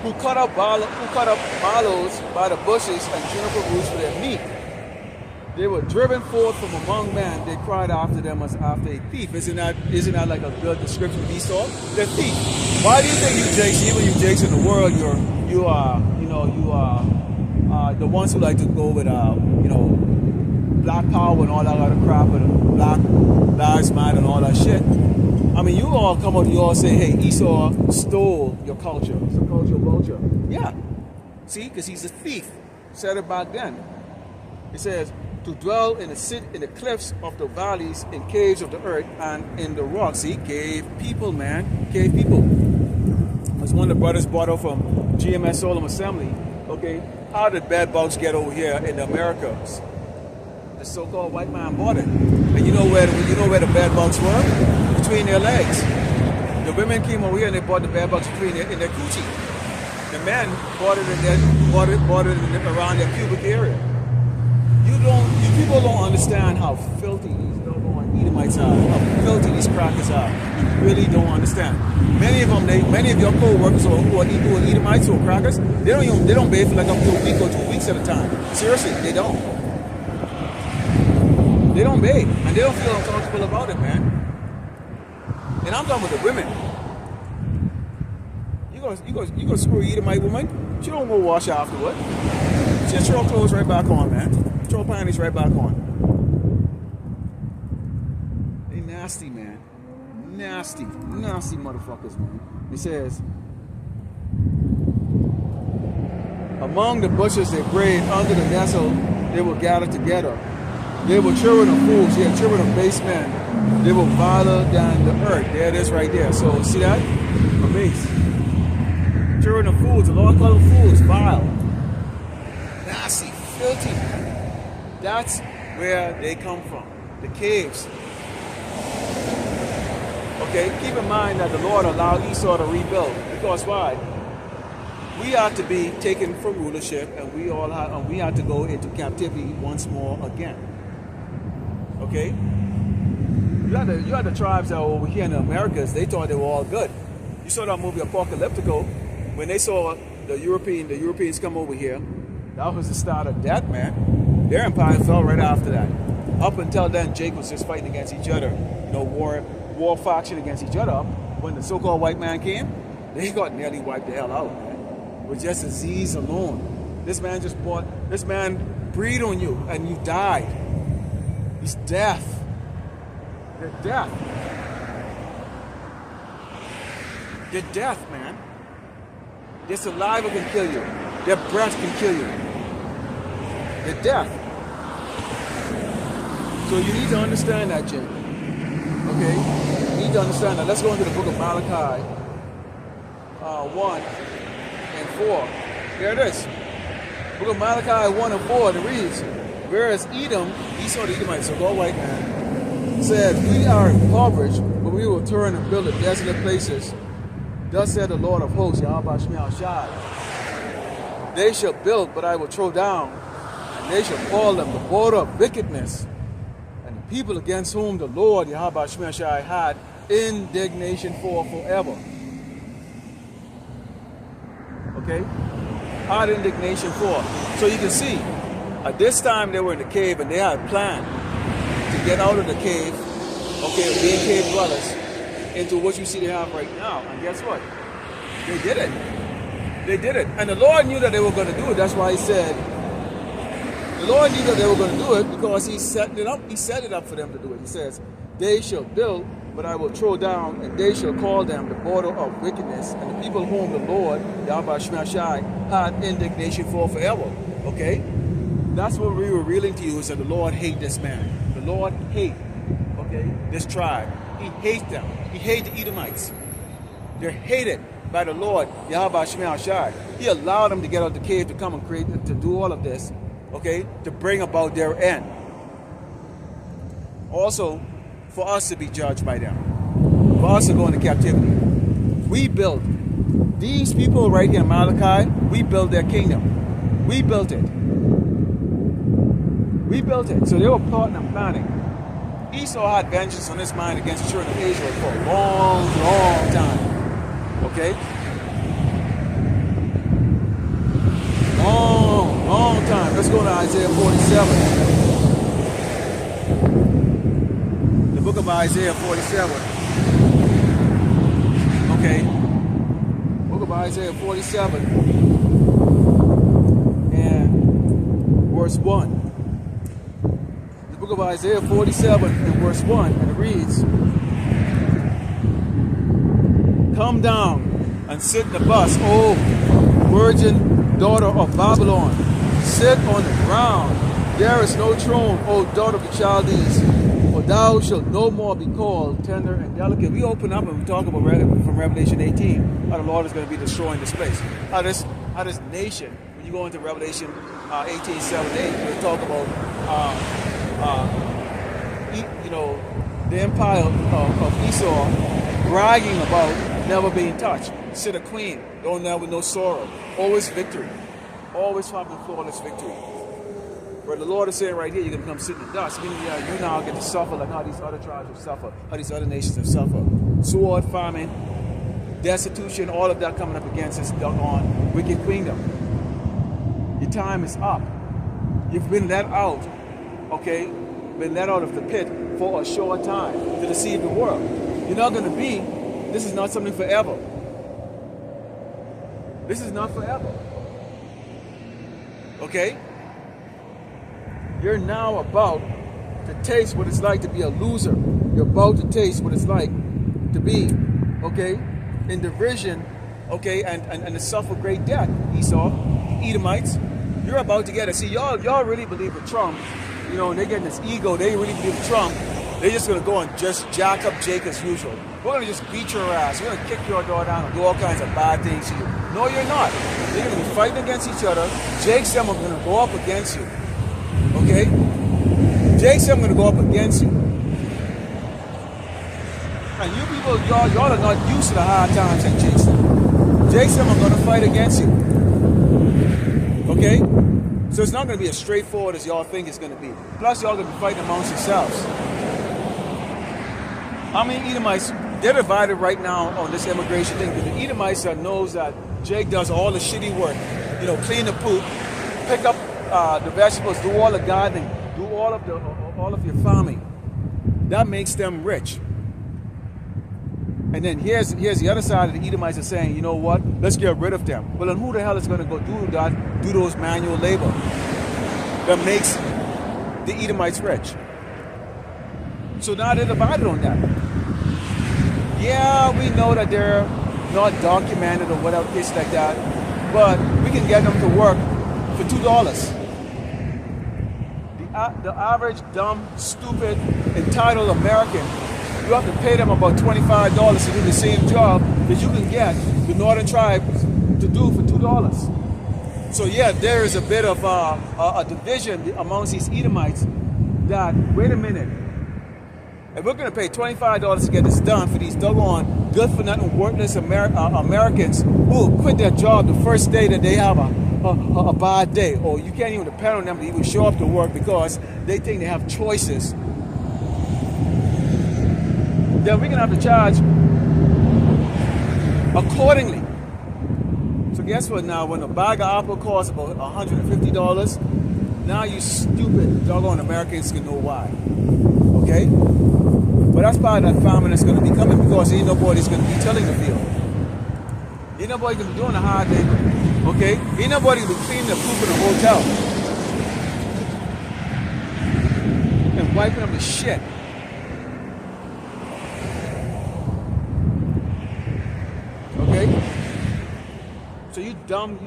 who cut up mallows by the bushes and juniper roots for their meat. They were driven forth from among men. They cried after them as after a thief. Isn't that like a good description of Esau? They're thief. Why do you think you Jakes, even you Jakes in the world, you are the ones who like to go with black power and all that other crap and Black Lives Matter and all that shit? I mean, you all come out and you all say, hey, Esau stole your culture. It's a cultural vulture. Yeah. See, because he's a thief. Said it back then. It says, to dwell in the cliffs of the valleys, in caves of the earth, and in the rocks. See, cave people, man. Cave people. As one of the brothers brought up from GMS Solemn Assembly, okay, how did bed bugs get over here in the Americas? The so-called white man bought it. And you know where the bed bugs were? Between their legs. The women came over here and they bought the bed bugs in their coochie. The men bought it around their pubic area. You people don't understand how filthy these doggone Edomites are, how filthy these crackers are. You really don't understand. Many of them, many of your co-workers who are Edomites or crackers, they don't bathe for like up to a week or 2 weeks at a time. Seriously, they don't. They don't bathe, and they don't feel uncomfortable about it, man. And I'm talking about the women. You go screw Edomite woman, she don't go wash afterward. She just throw clothes right back on, man. Throw panties right back on. They nasty, man. Nasty motherfuckers, man. It says, among the bushes they brayed, under the nestle they will gather together. They were children of fools, yeah, children of base men. They were viler than the earth. There it is right there. So see that? A base. Children of fools, the Lord called them fools, vile. Nasty, filthy. That's where they come from. The caves. Okay, keep in mind that the Lord allowed Esau to rebuild. Because why? We are to be taken from rulership, and we have to go into captivity once more again. Okay? You had the tribes that were over here in the Americas, they thought they were all good. You saw that movie Apocalyptico, when they saw the Europeans come over here, that was the start of that, man. Their empire fell right after that. Up until then, Jake was just fighting against each other. You know, war faction against each other. When the so-called white man came, they got nearly wiped the hell out, man. With just disease alone. This man breathed on you and you died. He's death. They're death. They're death, man. Their saliva can kill you. Their breath can kill you. They're death. So you need to understand that, Jim. Okay? You need to understand that. Let's go into the book of Malachi 1 and 4. There it is. Book of Malachi 1 and 4, and it reads, whereas Edom, Esau the Edomites, so called white man, said, we are impoverished, but we will turn and build the desolate places. Thus said the Lord of hosts, Yahweh Shemel Shai. They shall build, but I will throw down, and they shall call them the border of wickedness, and the people against whom the Lord, Yahweh Shemel Shai, had indignation for forever. Okay? Had indignation for. So you can see, at this time they were in the cave and they had a plan to get out of the cave, okay, being cave dwellers, into what you see they have right now. And guess what? They did it. They did it. And the Lord knew that they were going to do it. That's why he said, the Lord knew that they were going to do it because he set it up. He set it up for them to do it. He says, they shall build, but I will throw down, and they shall call them the border of wickedness, and the people whom the Lord, Yahweh Shemel Shai, had indignation for forever. Okay? That's what we were revealing to you, is that the Lord hate this man. The Lord hate, okay, this tribe. He hates them. He hates the Edomites. They're hated by the Lord, Yahweh Shemel Shai. He allowed them to get out of the cave to come and create, to do all of this, okay, to bring about their end. Also, for us to be judged by them. For us to go into captivity. We built. These people right here in Malachi, we built their kingdom. We built it. We built it. So they were plotting and planning. Esau had vengeance on his mind against the children of Israel for a long, long time. Okay? Long, long time. Let's go to Isaiah 47. The book of Isaiah 47. Okay? Book of Isaiah 47 and verse 1. The book of Isaiah 47 and verse 1, and it reads, come down and sit in the bus, O virgin daughter of Babylon. Sit on the ground. There is no throne, O daughter of the Chaldees. For thou shalt no more be called tender and delicate. We open up and we talk about from Revelation 18, how the Lord is going to be destroying this place. How this nation, when you go into Revelation 18, 7, 8, they talk about the empire of Esau bragging about never being touched. Sit a queen, don't never no sorrow. Always victory. Always having flawless victory. But the Lord is saying right here, you're going to come sit in the dust. Meaning you now get to suffer like how these other tribes have suffered, how these other nations have suffered. Sword, famine, destitution, all of that coming up against this doggone wicked kingdom. Your time is up. You've been let out, okay? Been let out of the pit for a short time to deceive the world. You're not going to be, this is not something forever. This is not forever. Okay? You're now about to taste what it's like to be a loser. You're about to taste what it's like to be, okay, in derision, okay, and to suffer great death. Esau, Edomites, you're about to get it. See, y'all really believe with Trump, you know, and they're getting this ego. They really believe with Trump. They're just going to go and just jack up Jake as usual. We're going to just beat your ass. We're going to kick your door down and do all kinds of bad things to you. No, you're not. They're going to be fighting against each other. Jake's them are going to go up against you. Okay? Jake's them are going to go up against you. And you people, y'all are not used to the hard times at Jake's them. Jake's them are going to fight against you. Okay? So it's not going to be as straightforward as y'all think it's going to be. Plus, y'all going to be fighting amongst yourselves. How many Edomites, they're divided right now on this immigration thing. Because the Edomites knows that Jake does all the shitty work. You know, clean the poop, pick up the vegetables, do all the gardening, do all of your farming. That makes them rich. And then here's the other side of the Edomites are saying, you know what, let's get rid of them. Well, then who the hell is going to go do that, do those manual labor that makes the Edomites rich? So now they're divided on that. Yeah, we know that they're not documented or whatever, case like that, but we can get them to work for $2. The average dumb, stupid, entitled American, you have to pay them about $25 to do the same job that you can get the northern tribes to do for $2. So yeah, there is a bit of a division amongst these Edomites that, wait a minute, if we're going to pay $25 to get this done for these doggone good-for-nothing, worthless Americans who will quit their job the first day that they have a bad day, or you can't even depend on them to even show up to work because they think they have choices, then we're going to have to charge accordingly. So guess what now? When a bag of apple costs about $150, now you stupid doggone Americans can know why. Okay? But that's part of that famine that's going to be coming because ain't nobody's going to be tilling the field. Ain't nobody going to be doing the hard labor. Okay? Ain't nobody going to be cleaning the poop in the hotel and wiping up the shit. Okay? So you dumb,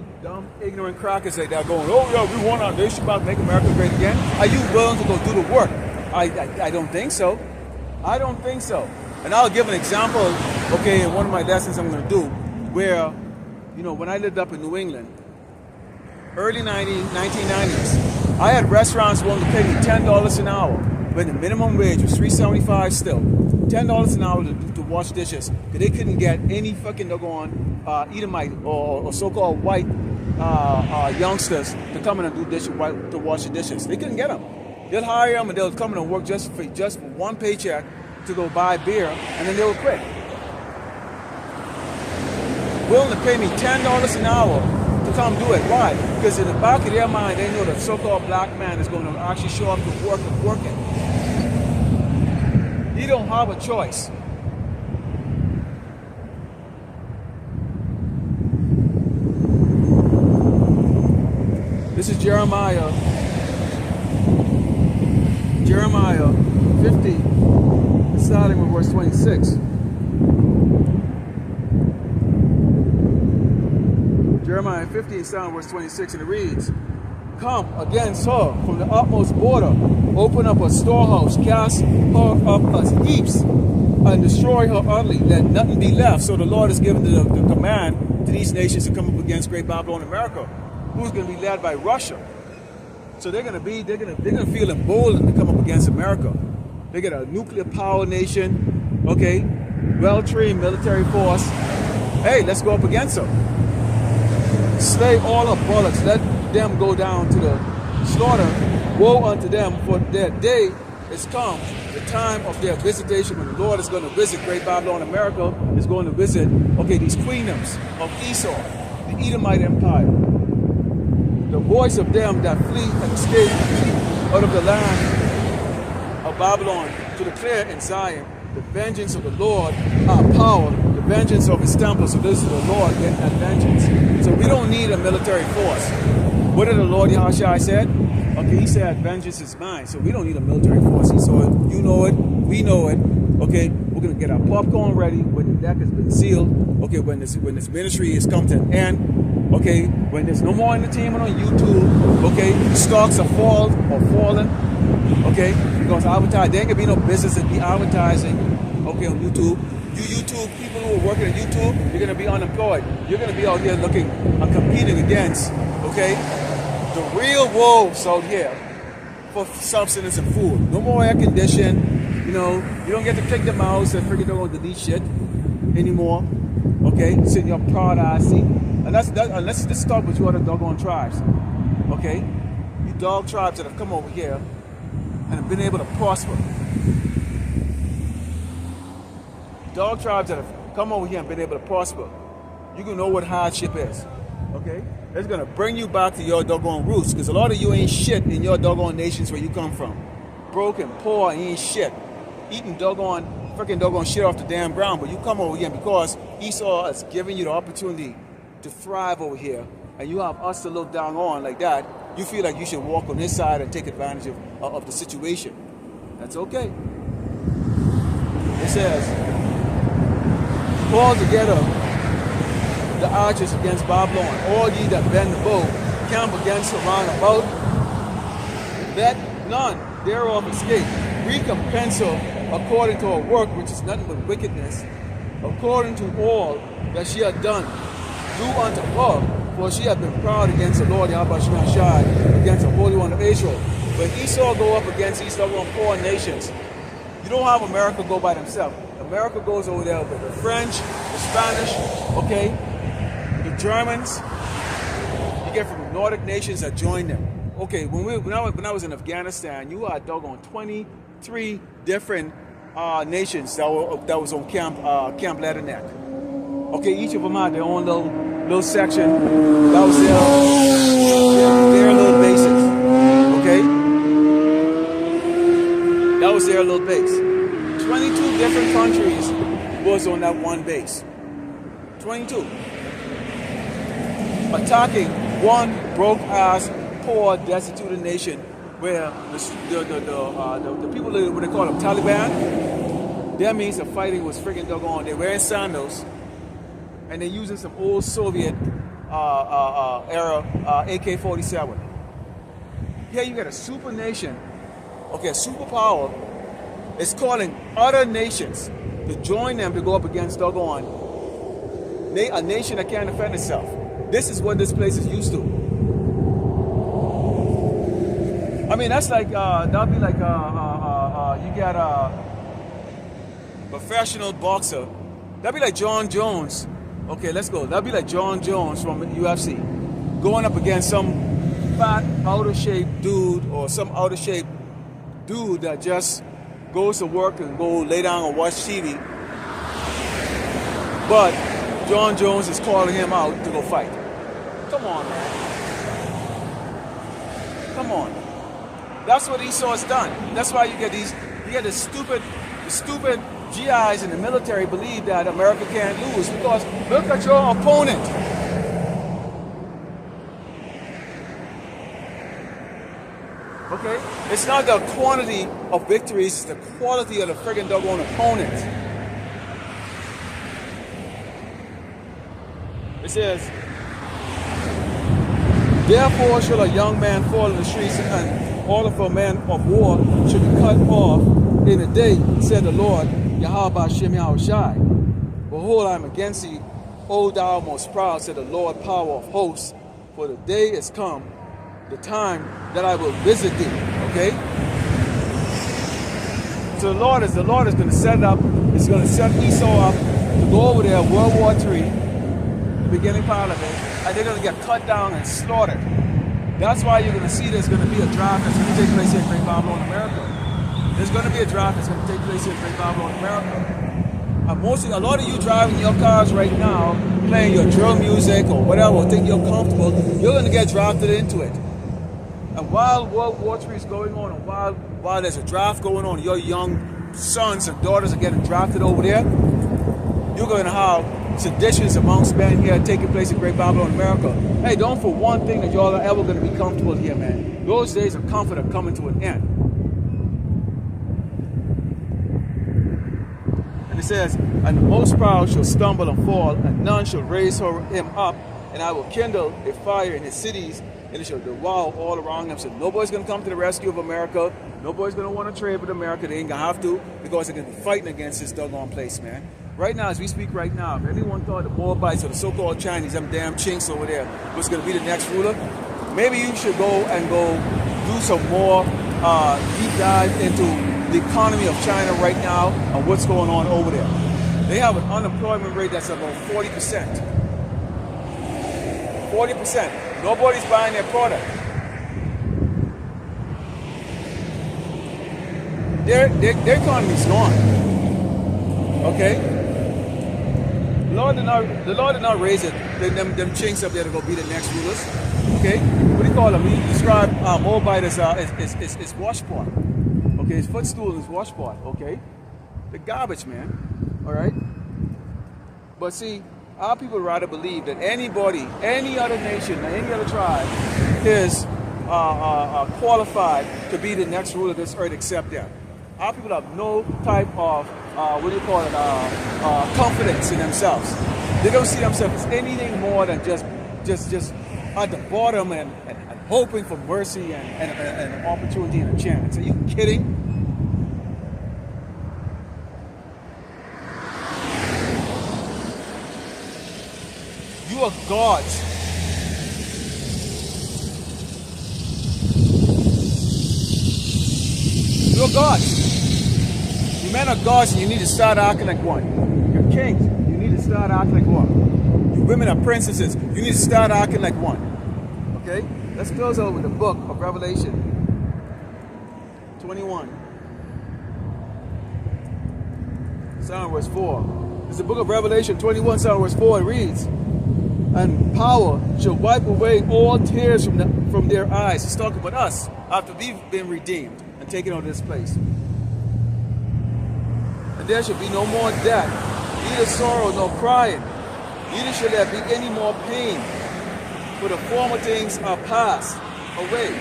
ignorant crackers like that going, oh yeah, we want our nation back, make America great again. Are you willing to go do the work? I don't think so. I don't think so. And I'll give an example, okay, in one of my lessons I'm going to do, where, you know, when I lived up in New England, early 1990s, I had restaurants willing to pay me $10 an hour, when the minimum wage was $3.75 still. $10 an hour to wash dishes, because they couldn't get any fucking doggone Edomite or so-called white youngsters to come in and do dishes, to wash the dishes. They couldn't get them. They'll hire them and they'll come in and work just for one paycheck to go buy beer, and then they will quit. Willing to pay me $10 an hour to come do it. Why? Because in the back of their mind, they know that so-called black man is going to actually show up to work and work it. He don't have a choice. This is Jeremiah 50, starting with verse 26. Jeremiah 50, starting with verse 26, and it reads, come against her from the utmost border, open up a storehouse, cast her up as heaps, and destroy her utterly, let nothing be left. So the Lord has given the command to these nations to come up against Great Babylon America, who's going to be led by Russia. So they're going to feel emboldened to come up against America. They get a nuclear power nation, okay, well-trained military force. Hey, let's go up against them. Slay all the bullets. Let them go down to the slaughter. Woe unto them, for their day is come, the time of their visitation, when the Lord is going to visit Great Babylon. America is going to visit, these queendoms of Esau, the Edomite Empire. The voice of them that flee and escape out of the land of Babylon to declare in Zion the vengeance of the Lord, our power, the vengeance of his temple. So this is the Lord getting that vengeance. So we don't need a military force. What did the Lord Yahushua said? He said, vengeance is mine. So we don't need a military force. He saw it, you know it, we know it. We're going to get our popcorn ready when the deck has been sealed. When this ministry has come to an end. When there's no more entertainment on YouTube. Stocks are fallen. Because advertising, there ain't gonna be no business to be advertising. On YouTube. You YouTube people who are working at YouTube, you're gonna be unemployed. You're gonna be out here looking, competing against, the real wolves out here for substance and food. No more air conditioning. You don't get to click the mouse and freaking don't delete shit anymore. Sit in your proud ass seat. And let's just talk with you other doggone tribes. You dog tribes that have come over here and have been able to prosper. Dog tribes that have come over here and been able to prosper. You can know what hardship is. It's going to bring you back to your doggone roots, because a lot of you ain't shit in your doggone nations where you come from. Broken, poor, ain't shit. Eating freaking doggone shit off the damn ground. But you come over here because Esau is giving you the opportunity to thrive over here, and you have us to look down on like that. You feel like you should walk on his side and take advantage of the situation. That's okay. It says, call together the archers against Babylon, all ye that bend the bow, camp against her round about. Let none thereof escape. Recompense her according to her work, which is nothing but wickedness, according to all that she had done. Do unto her, for she hath been proud against the Lord Yahushua, against the Holy One of Israel. When Esau go up against these poor nations, you don't have America go by themselves. America goes over there with the French, the Spanish, the Germans. You get from the Nordic nations that join them. When I was in Afghanistan, you had doggone 23 different nations that was on Camp Letterneck. Each of them had their own little section. That was their little bases. That was their little base. 22 different countries was on that one base. 22. Attacking one broke-ass, poor, destitute nation where the people, what they call them, Taliban, their means of fighting was freaking doggone. They're wearing sandals, and they're using some old Soviet era AK-47. Here you got a super nation, a superpower, is calling other nations to join them to go up against doggone a nation that can't defend itself. This is what this place is used to. That's like, that'd be like, you got a professional boxer. That'd be like John Jones. Let's go. That'd be like John Jones from UFC going up against some fat, out of shape dude, or some out of shape dude that just goes to work and go lay down and watch TV. But John Jones is calling him out to go fight. Come on, man. Come on. That's what Esau's done. That's why you get the stupid GIs in the military believe that America can't lose, because look at your opponent. It's not the quantity of victories, it's the quality of the friggin' doggone opponent. It says, therefore shall a young man fall in the streets, and all of a man of war should be cut off in a day, said the Lord, Yahweh Shem Yahushai. Behold, I am against thee, O thou most proud, said the Lord, power of hosts, for the day is come, the time that I will visit thee. So the Lord is going to set up, is going to set Esau up to go over there, World War III, the beginning part of it, and they're going to get cut down and slaughtered. That's why you're going to see there's going to be a draft that's going to take place here in Great Babylon, America. There's going to be a draft that's going to take place here in Great Babylon, America. A lot of you driving your cars right now, playing your drill music or whatever, think you're comfortable, you're going to get drafted into it. And while World War III is going on, and while there's a draft going on, your young sons and daughters are getting drafted over there, you're going to have seditions amongst men here taking place in Great Babylon, America. Hey, don't for one thing that y'all are ever going to be comfortable here, man. Those days of comfort are coming to an end. And it says, and the most proud shall stumble and fall, and none shall raise him up, and I will kindle a fire in his cities, and it shall devour all around them. So nobody's going to come to the rescue of America. Nobody's going to want to trade with America. They ain't going to have to, because they're going to be fighting against this doggone place, man. Right now, as we speak right now, if anyone thought the Moabites or the so-called Chinese, them damn chinks over there, was going to be the next ruler, maybe you should go do some more deep dive into the economy of China right now and what's going on over there. They have an unemployment rate that's about 40%. 40%. Nobody's buying their product. Their economy's gone. Okay? The Lord did not raise it, them chinks up there to go be the next rulers. Okay? What do you call them? We describe Moabite as washpot. Okay, his footstool is washpot. Okay? The garbage, man. Alright? But see, our people rather believe that anybody, any other nation, any other tribe is qualified to be the next ruler of this earth except them. Our people have no type of confidence in themselves. They don't see themselves as anything more than just at the bottom and hoping for mercy and an opportunity and a chance. Are you kidding? You are gods. You are gods. You men are gods, and you need to start acting like one. You're kings, you need to start acting like one. You women are princesses, you need to start acting like one. Okay? Let's close out with the book of Revelation 21. Sound verse 4. It's the book of Revelation 21, sound verse 4. It reads, and power shall wipe away all tears from their eyes. It's talking about us after we've been redeemed and taken out of this place. There shall be no more death, neither sorrow nor crying, neither shall there be any more pain, for the former things are passed away.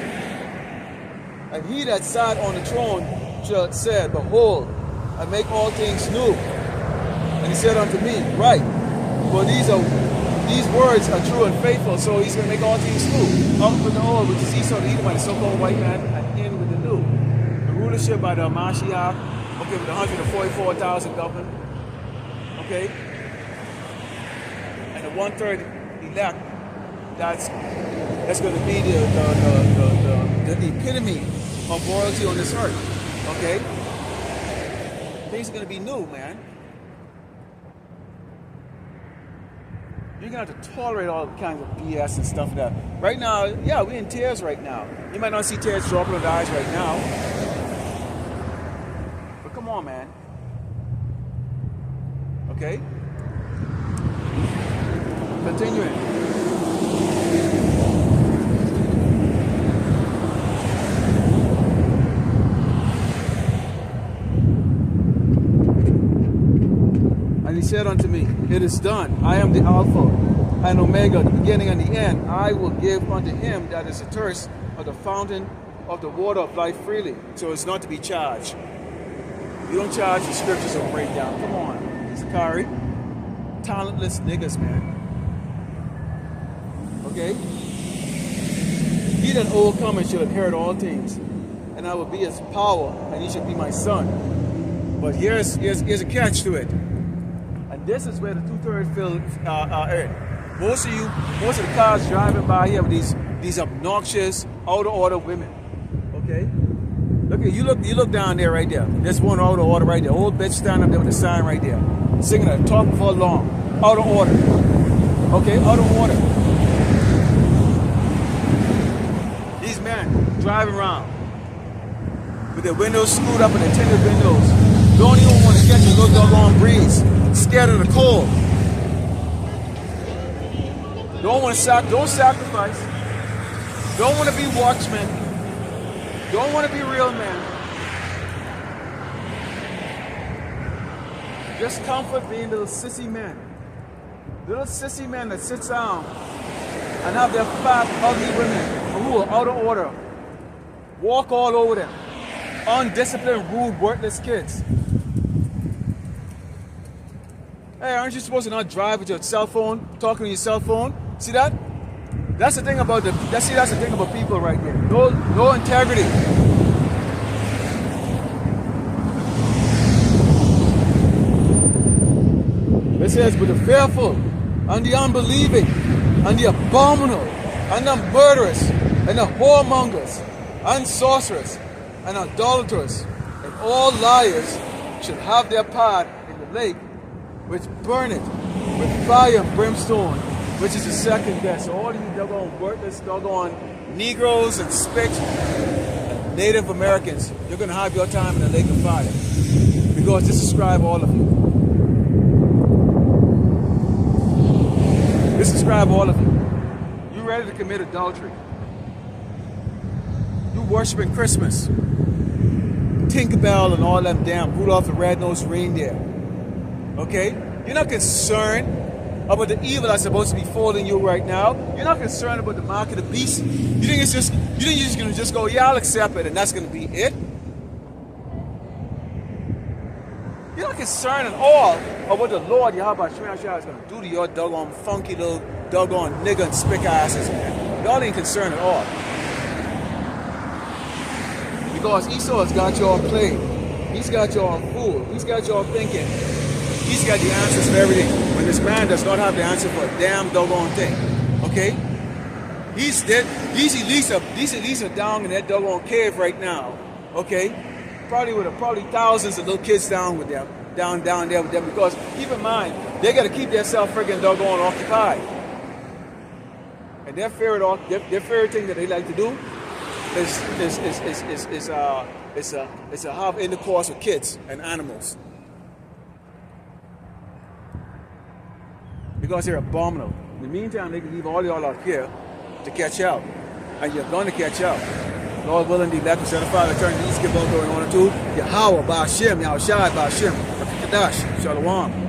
And he that sat on the throne shall said, behold, I make all things new. And he said unto me, write, for these words are true and faithful, so he's going to make all things new. Out with the old, which is Esau the Edomite, the so-called white man, and in with the new. The rulership by the Mashiach. Okay, with 144,000 government. Okay? And the 1/3 elect, that's going to be the epitome of royalty on this earth. Okay? Things are going to be new, man. You're going to have to tolerate all kinds of BS and stuff like that. Right now, yeah, we're in tears right now. You might not see tears dropping on the eyes right now. Come on, man. Okay? Continuing. And he said unto me, it is done. I am the Alpha and Omega, the beginning and the end. I will give unto him that is athirst of the fountain of the water of life freely. So it's not to be charged. You don't charge the scriptures or break down. Come on, Sakari. Talentless niggas, man. Okay? He that overcometh shall inherit all things, and I will be his power, and he shall be my son. But here's a catch to it. And this is where the 2/3 fill earth. Most of the cars driving by here with these obnoxious, out of order women. Okay? Look at you look down there right there. There's one out of order right there. Old bitch standing up there with a sign right there. Singing at the top of her lungs. Out of order. Okay, out of order. driving around with their windows screwed up and their tinted windows. Don't even want to catch a little doggone breeze. Scared of the cold. Don't sacrifice. Don't want to be watchmen. Don't want to be real men. Just comfort being little sissy men. Little sissy men that sit down and have their fat, ugly women who are out of order walk all over them. Undisciplined, rude, worthless kids. Hey, aren't you supposed to not drive with your cell phone, talking on your cell phone? See that? That's the thing about that's the thing about people right there. No integrity. It says, but the fearful, and the unbelieving, and the abominable, and the murderers, and the whoremongers, and sorcerers, and idolaters, and all liars should have their part in the lake which burneth with fire and brimstone, which is the second death. So all of you doggone worthless, doggone Negroes and Spicks, and Native Americans, you're going to have your time in the lake of fire. Because this describes all of you. This describes all of you. You ready to commit adultery. You worshiping Christmas. Tinkerbell and all them damn Rudolph the Red-Nosed Reindeer. Okay? You're not concerned about the evil that's supposed to be following you right now. You're not concerned about the mark of the beast. You think you're just gonna just go, yeah, I'll accept it, and that's gonna be it. You're not concerned at all about what the Lord Yahweh Shemai is gonna do to your doggone funky little doggone nigger and spick asses, man. Y'all ain't concerned at all. Because Esau has got y'all played. He's got y'all fooled. He's got y'all thinking. He's got the answers for everything. When this man does not have the answer for a damn doggone thing. Okay? He's dead. These elites are down in that doggone cave right now. Okay? Probably thousands of little kids down with them. Down there with them. Because keep in mind, they gotta keep themselves friggin' doggone occupied. And their favorite thing that they like to do is have intercourse with kids and animals. Because they're abominable. In the meantime, they can leave all y'all out here to catch out. And you're going to catch out. Lord willing, the elect will set a fire to turn the east, give on going on to Yahweh, Ba'ashem, Yahushai, Ba'ashem, Rakadash, Shalom.